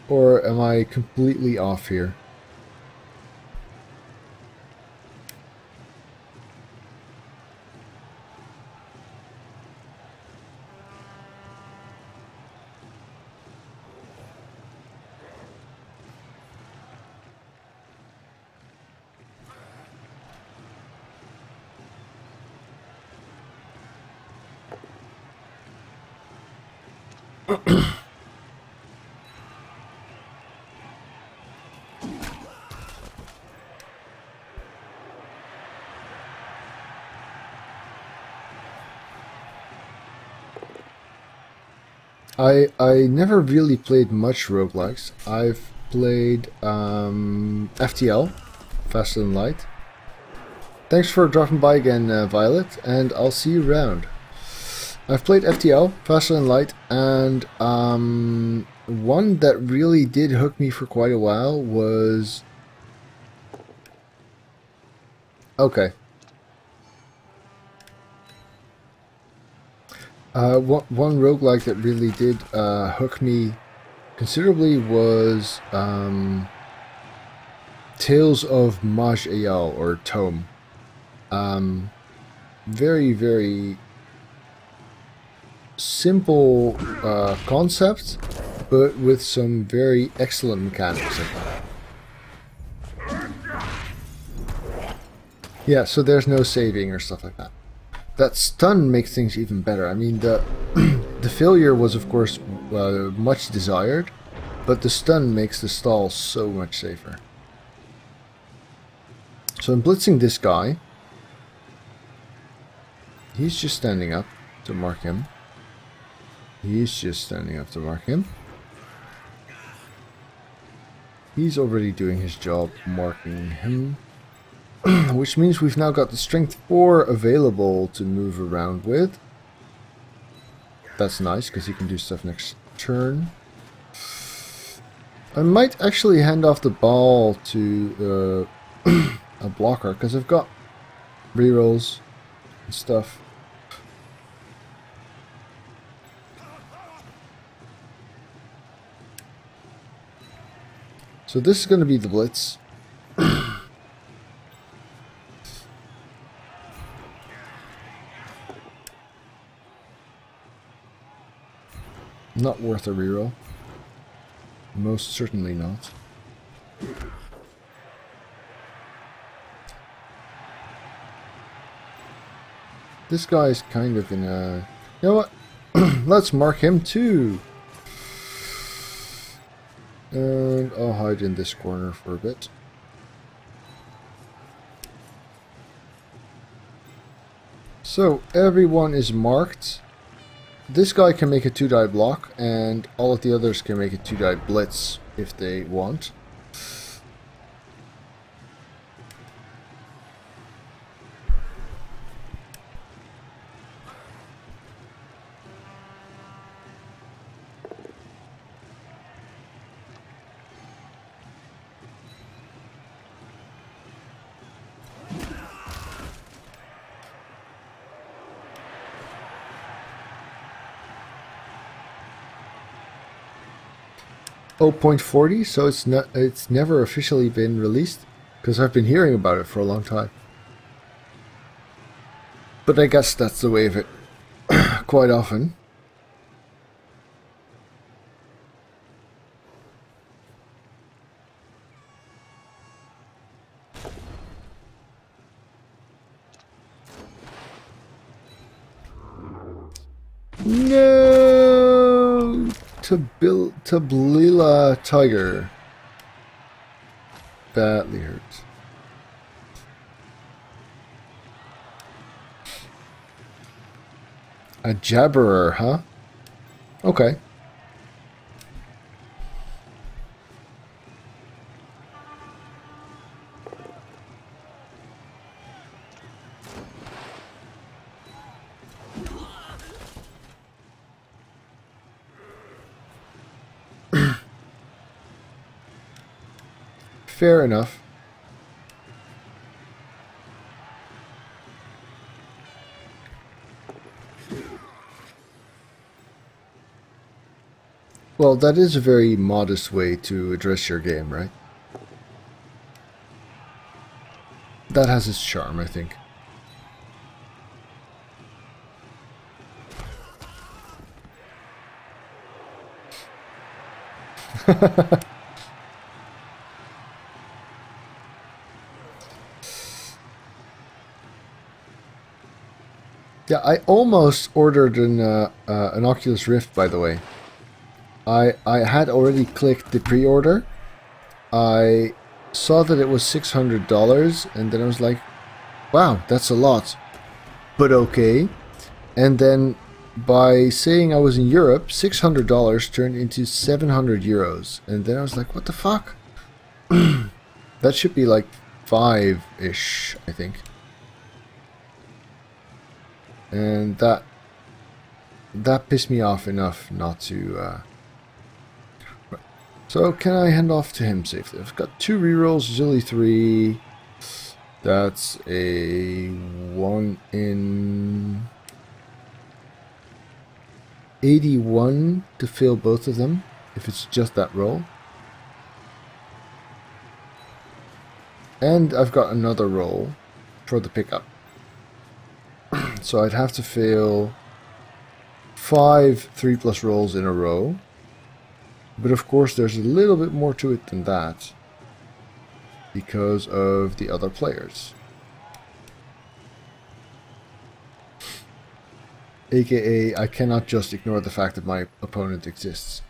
Or am I completely off here? I never really played much roguelikes. I've played FTL, Faster Than Light. Thanks for dropping by again, Violet, and I'll see you around. I've played FTL, Faster Than Light, and one that really did hook me for quite a while was... Okay. One roguelike that really did hook me considerably was Tales of Maj Eyal, or Tome. Very, very simple concept, but with some very excellent mechanics. Yeah, so there's no saving or stuff like that. That stun makes things even better. I mean, the the failure was, of course, much desired, but the stun makes the stall so much safer. So I'm blitzing this guy. He's just standing up to mark him. He's just standing up to mark him. He's already doing his job marking him. Which means we've now got the strength 4 available to move around with. That's nice, because he can do stuff next turn. I might actually hand off the ball to a blocker, because I've got rerolls and stuff. So this is going to be the blitz. Not worth a reroll. Most certainly not. This guy's kind of in a... You know what? Let's mark him too. And I'll hide in this corner for a bit. So everyone is marked. This guy can make a 2-die block, and all of the others can make a 2-die blitz if they want. Oh, 0.40, so it's never officially been released, because I've been hearing about it for a long time. But I guess that's the way of it quite often. No! Tablila Tiger. Badly hurt. A jabberer, huh? Okay. Fair enough. Well, that is a very modest way to address your game, right? That has its charm, I think. Yeah, I almost ordered an Oculus Rift, by the way. I had already clicked the pre-order. I saw that it was $600, and then I was like, wow, that's a lot. But okay. And then by saying I was in Europe, $600 turned into 700 euros. And then I was like, what the fuck? That should be like 5-ish, I think. And that pissed me off enough not to... So can I hand off to him safely? I've got 2 rerolls, Zilly 3. That's a 1 in 81 to fill both of them, if it's just that roll. And I've got another roll for the pickup. So I'd have to fail 5 3+ rolls in a row. But of course there's a little bit more to it than that, because of the other players. AKA, I cannot just ignore the fact that my opponent exists.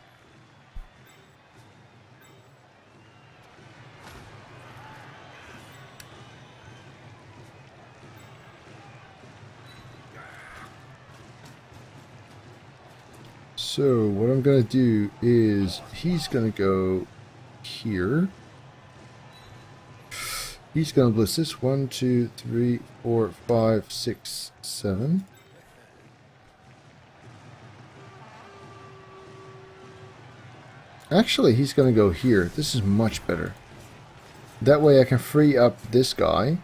So what I'm going to do is, he's going to go here. He's going to blitz this. 1, 2, 3, 4, 5, 6, 7. Actually, he's going to go here. This is much better. That way I can free up this guy.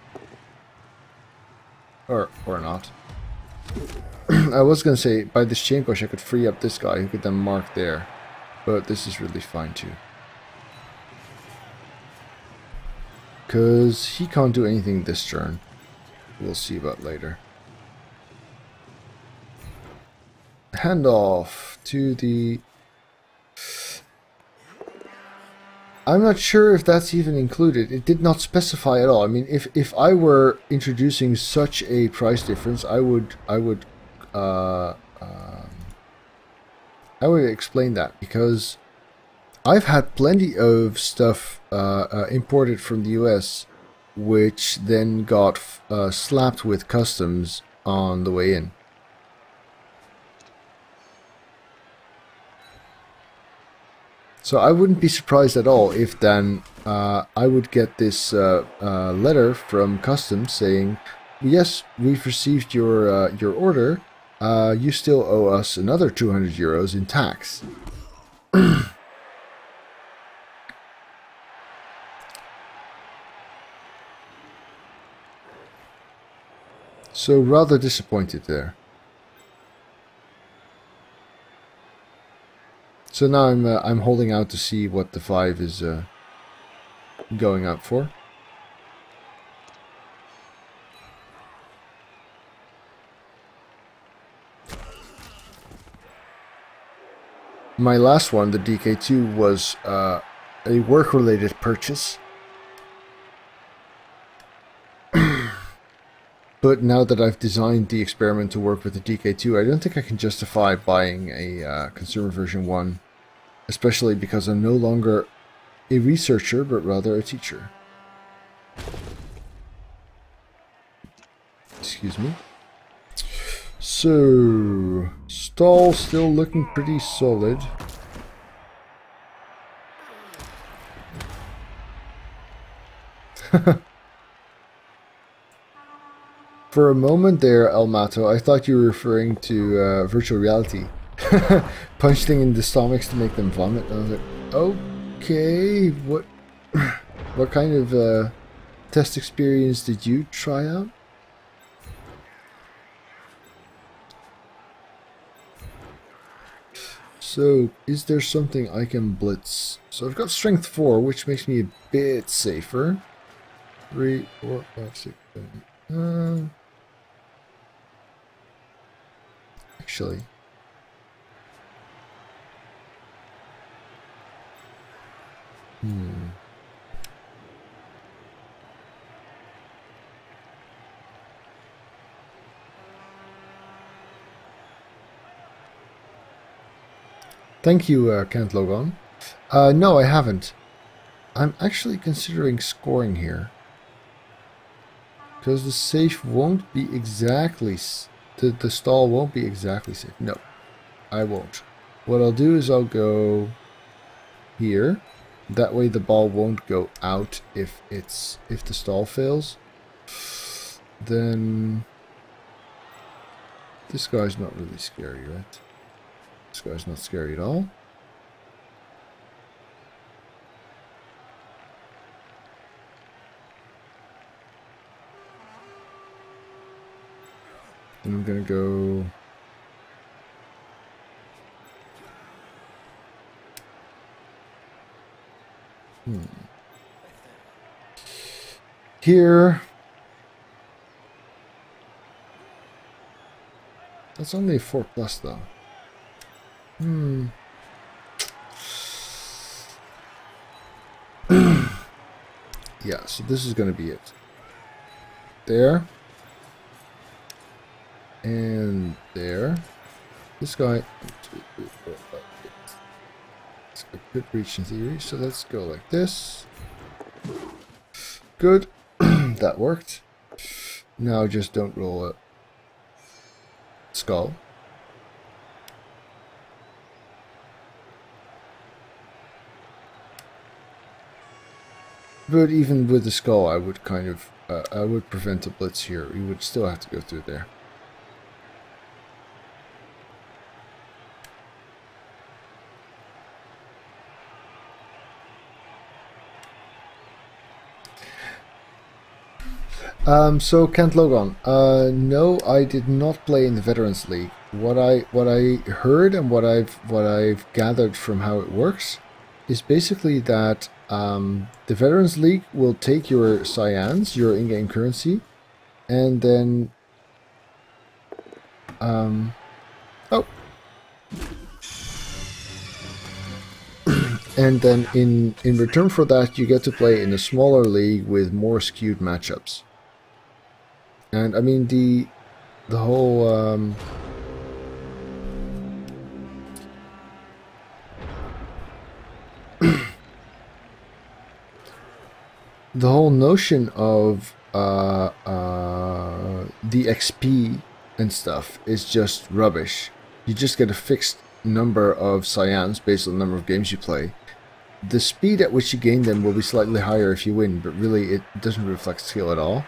Or not. I was going to say, by this chain push I could free up this guy who could then mark there. But this is really fine too. Because he can't do anything this turn. We'll see about later. Handoff to the... I'm not sure if that's even included. It did not specify at all. I mean, if I were introducing such a price difference, I would explain that, because I've had plenty of stuff imported from the US, which then got slapped with customs on the way in. So I wouldn't be surprised at all if then I would get this letter from customs saying, yes, we've received your order. You still owe us another 200 euros in tax. So rather disappointed there. So now I'm holding out to see what the 5 is going up for. My last one, the DK2, was a work-related purchase. But now that I've designed the experiment to work with the DK2, I don't think I can justify buying a consumer version 1. Especially because I'm no longer a researcher, but rather a teacher. Excuse me. So, stall still looking pretty solid. For a moment there, Elmato, I thought you were referring to virtual reality. Punch thing in the stomachs to make them vomit. I was like, okay, what? What kind of test experience did you try out? So, is there something I can blitz? So I've got strength 4, which makes me a bit safer. 3, 4, 5, 6, 7. Actually. Thank you, Kent Logan. No, I haven't. I'm actually considering scoring here. Because the safe won't be exactly... The stall won't be exactly safe. No, I won't. What I'll do is I'll go here. That way the ball won't go out if the stall fails. Then... This guy's not really scary, right? This guy's not scary at all. Then I'm gonna go... Here... That's only a 4+ though. Yeah, so this is going to be it. There. And there. This guy... It's a good reach in theory, so let's go like this. Good. That worked. Now just don't roll a skull. But even with the skull, I would kind of, I would prevent a blitz here. You would still have to go through there. So Kent Logan, no, I did not play in the Veterans League. What I heard and what I've gathered from how it works is basically that the Veterans League will take your cyans, your in-game currency, and then and then in return for that you get to play in a smaller league with more skewed matchups. And I mean the whole the whole notion of the XP and stuff is just rubbish. You just get a fixed number of cyans based on the number of games you play. The speed at which you gain them will be slightly higher if you win, but really it doesn't reflect skill at all.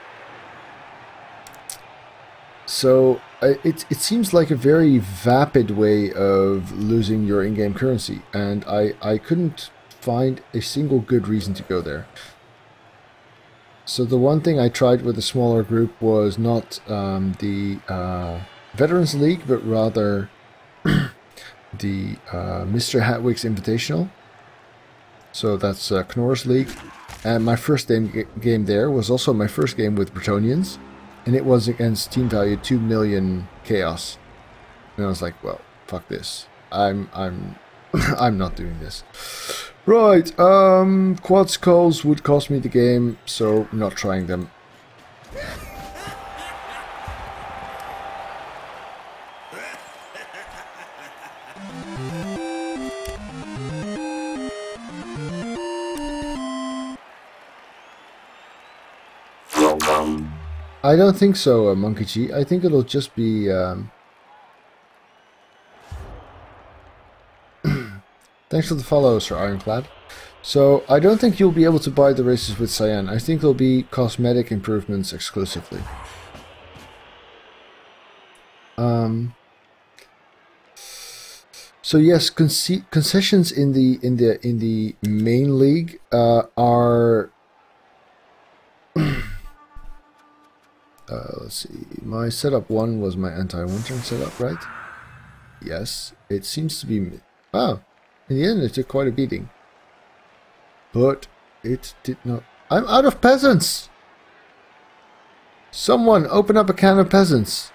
So it seems like a very vapid way of losing your in-game currency, and I couldn't find a single good reason to go there. So the one thing I tried with a smaller group was not the Veterans League, but rather the Mr. Hatwick's Invitational. So that's Knorr's League. And my first game there was also my first game with Bretonnians. And it was against team value 2 million chaos. And I was like, well, fuck this. I'm I'm not doing this. Right, quad skulls would cost me the game, so not trying them. I don't think so, Monkey G. I think it'll just be... Thanks for the follow, Sir Ironclad. So, I don't think you'll be able to buy the races with Cyan. I think there'll be cosmetic improvements exclusively. So yes, concessions in the main league are Let's see. My setup 1 was my anti-one-turn setup, right? Yes. It seems to be... Oh, in the end it took quite a beating. But it did not... I'm out of peasants! Someone open up a can of peasants!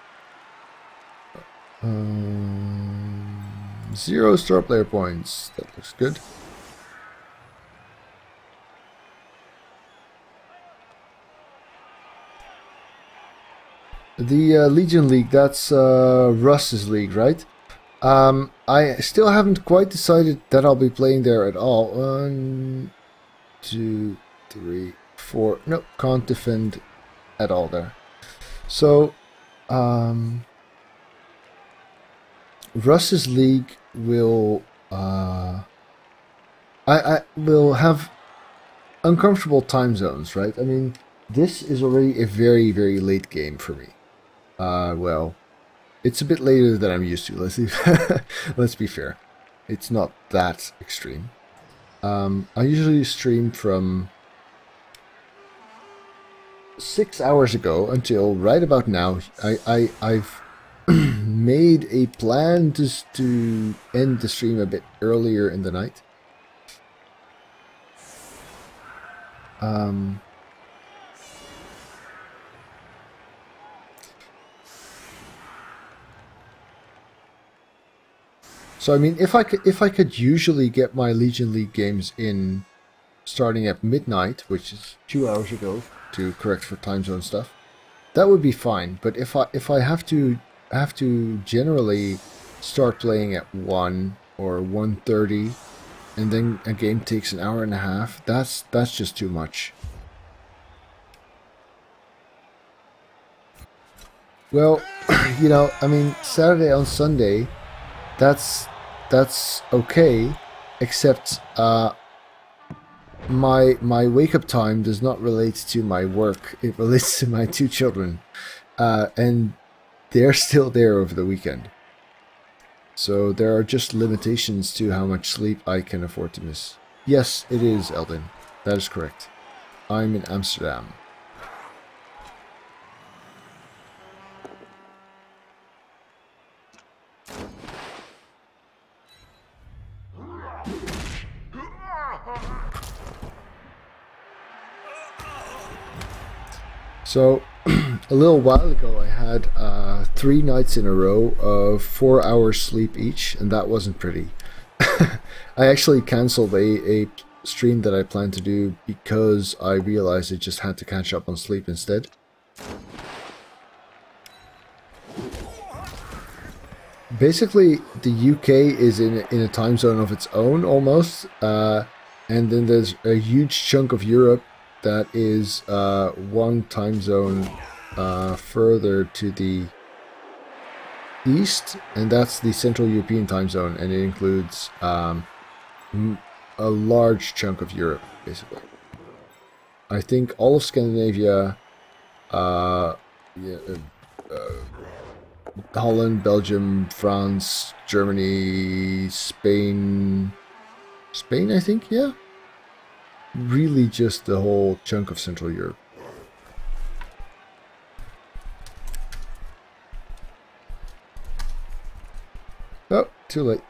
0 star player points. That looks good. The Legion League, that's Russ's league, right? I still haven't quite decided that I'll be playing there at all. 1, 2, 3, 4. Nope, can't defend at all there. So, Russ's league will I will have uncomfortable time zones, right? I mean, this is already a very, very late game for me. Well, it's a bit later than I'm used to. Let's be fair. It's not that extreme. I usually stream from 6 hours ago until right about now. I've made a plan to end the stream a bit earlier in the night. So I mean, if I could usually get my Legion League games in starting at midnight, which is 2 hours ago, to correct for time zone stuff, that would be fine. But if I have to generally start playing at 1 or 1:30, and then a game takes an hour and a half, that's just too much. Well, you know, I mean, Saturday on Sunday, that's okay, except my wake up time does not relate to my work. It relates to my 2 children, and they're still there over the weekend. So there are just limitations to how much sleep I can afford to miss. Yes, it is, Eldon. That is correct. I'm in Amsterdam. So, a little while ago I had 3 nights in a row of 4 hours sleep each, and that wasn't pretty. I actually cancelled a stream that I planned to do because I realized I just had to catch up on sleep instead. Basically, the UK is in a time zone of its own almost, and then there's a huge chunk of Europe that is one time zone further to the east, and that's the Central European time zone, and it includes a large chunk of Europe, basically. I think all of Scandinavia, Holland, Belgium, France, Germany, Spain, I think, yeah. Really just the whole chunk of Central Europe. Oh, too late.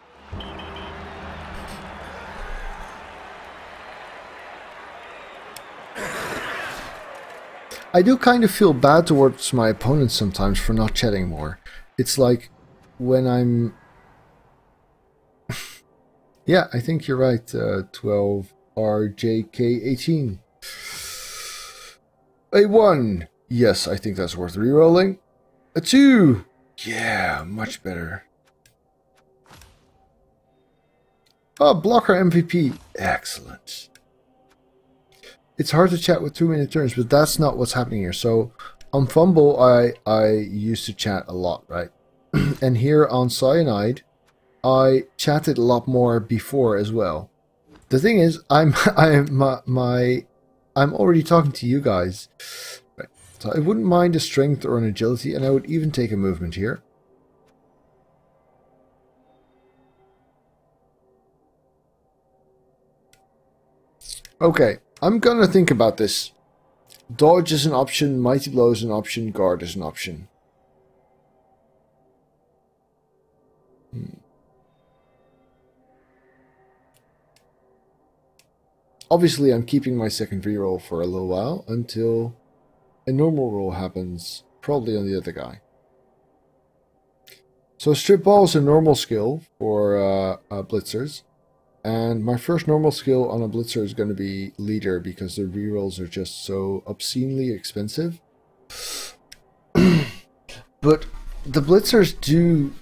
I do kind of feel bad towards my opponents sometimes for not chatting more. It's like when I'm... Yeah, I think you're right, 12RJK18. A 1. Yes, I think that's worth rerolling. A 2. Yeah, much better. Oh, blocker MVP. Excellent. It's hard to chat with 2-minute turns, but that's not what's happening here. So on Fumble, I used to chat a lot, right? And here on Cyanide, I chatted a lot more before as well. The thing is, I'm already talking to you guys. Right. So I wouldn't mind a strength or an agility, and I would even take a movement here. Okay, I'm gonna think about this. Dodge is an option, Mighty Blow is an option, Guard is an option. Obviously, I'm keeping my second reroll for a little while until a normal roll happens, probably on the other guy. So Strip Ball is a normal skill for Blitzers. And my first normal skill on a Blitzer is going to be Leader because the rerolls are just so obscenely expensive. But the Blitzers do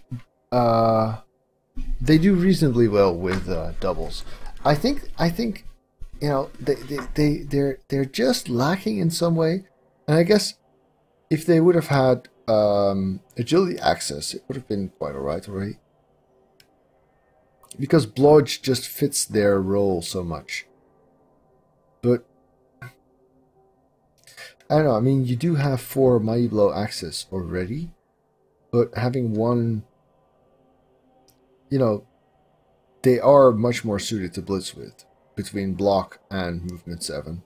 they do reasonably well with doubles. I think you know they're just lacking in some way. And I guess if they would have had agility access, it would have been quite alright already. Because Blodge just fits their role so much. But I don't know, I mean, you do have 4 Mighty Blow access already, but having one, you know, they are much more suited to Blitz with, between Block and Movement 7.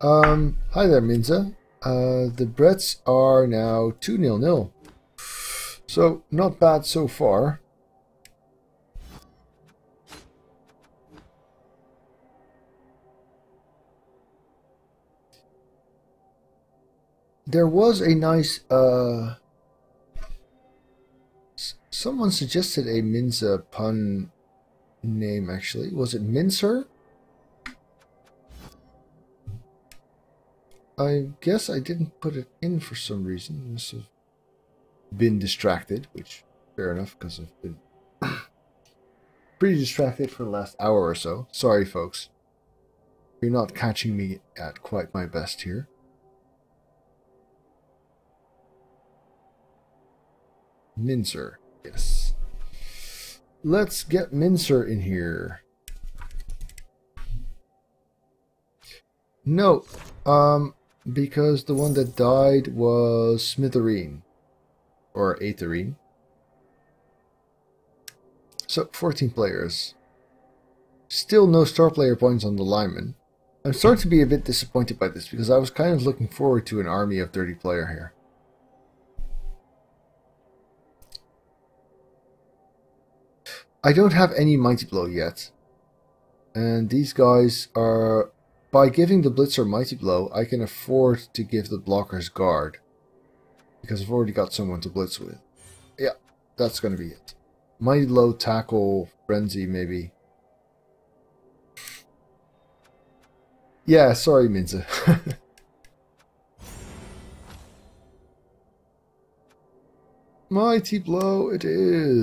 Hi there, Minza. The Brets are now 2-0. So, not bad so far. There was a nice, someone suggested a Minza pun name, actually. Was it Mincer? I guess I didn't put it in for some reason. I must have been distracted, which, fair enough, because I've been pretty distracted for the last hour or so. Sorry, folks. You're not catching me at quite my best here. Mincer, yes. Let's get Mincer in here. No, because the one that died was Smithereen, or Aetherine. So, 14 players. Still no star player points on the lineman. I'm starting to be a bit disappointed by this, because I was kind of looking forward to an army of 30 player here. I don't have any Mighty Blow yet. And these guys are... By giving the Blitzer Mighty Blow, I can afford to give the blockers Guard. Because I've already got someone to Blitz with. Yeah, that's going to be it. Mighty Blow, Tackle, Frenzy, maybe. Yeah, sorry, Minza. Mighty Blow it is.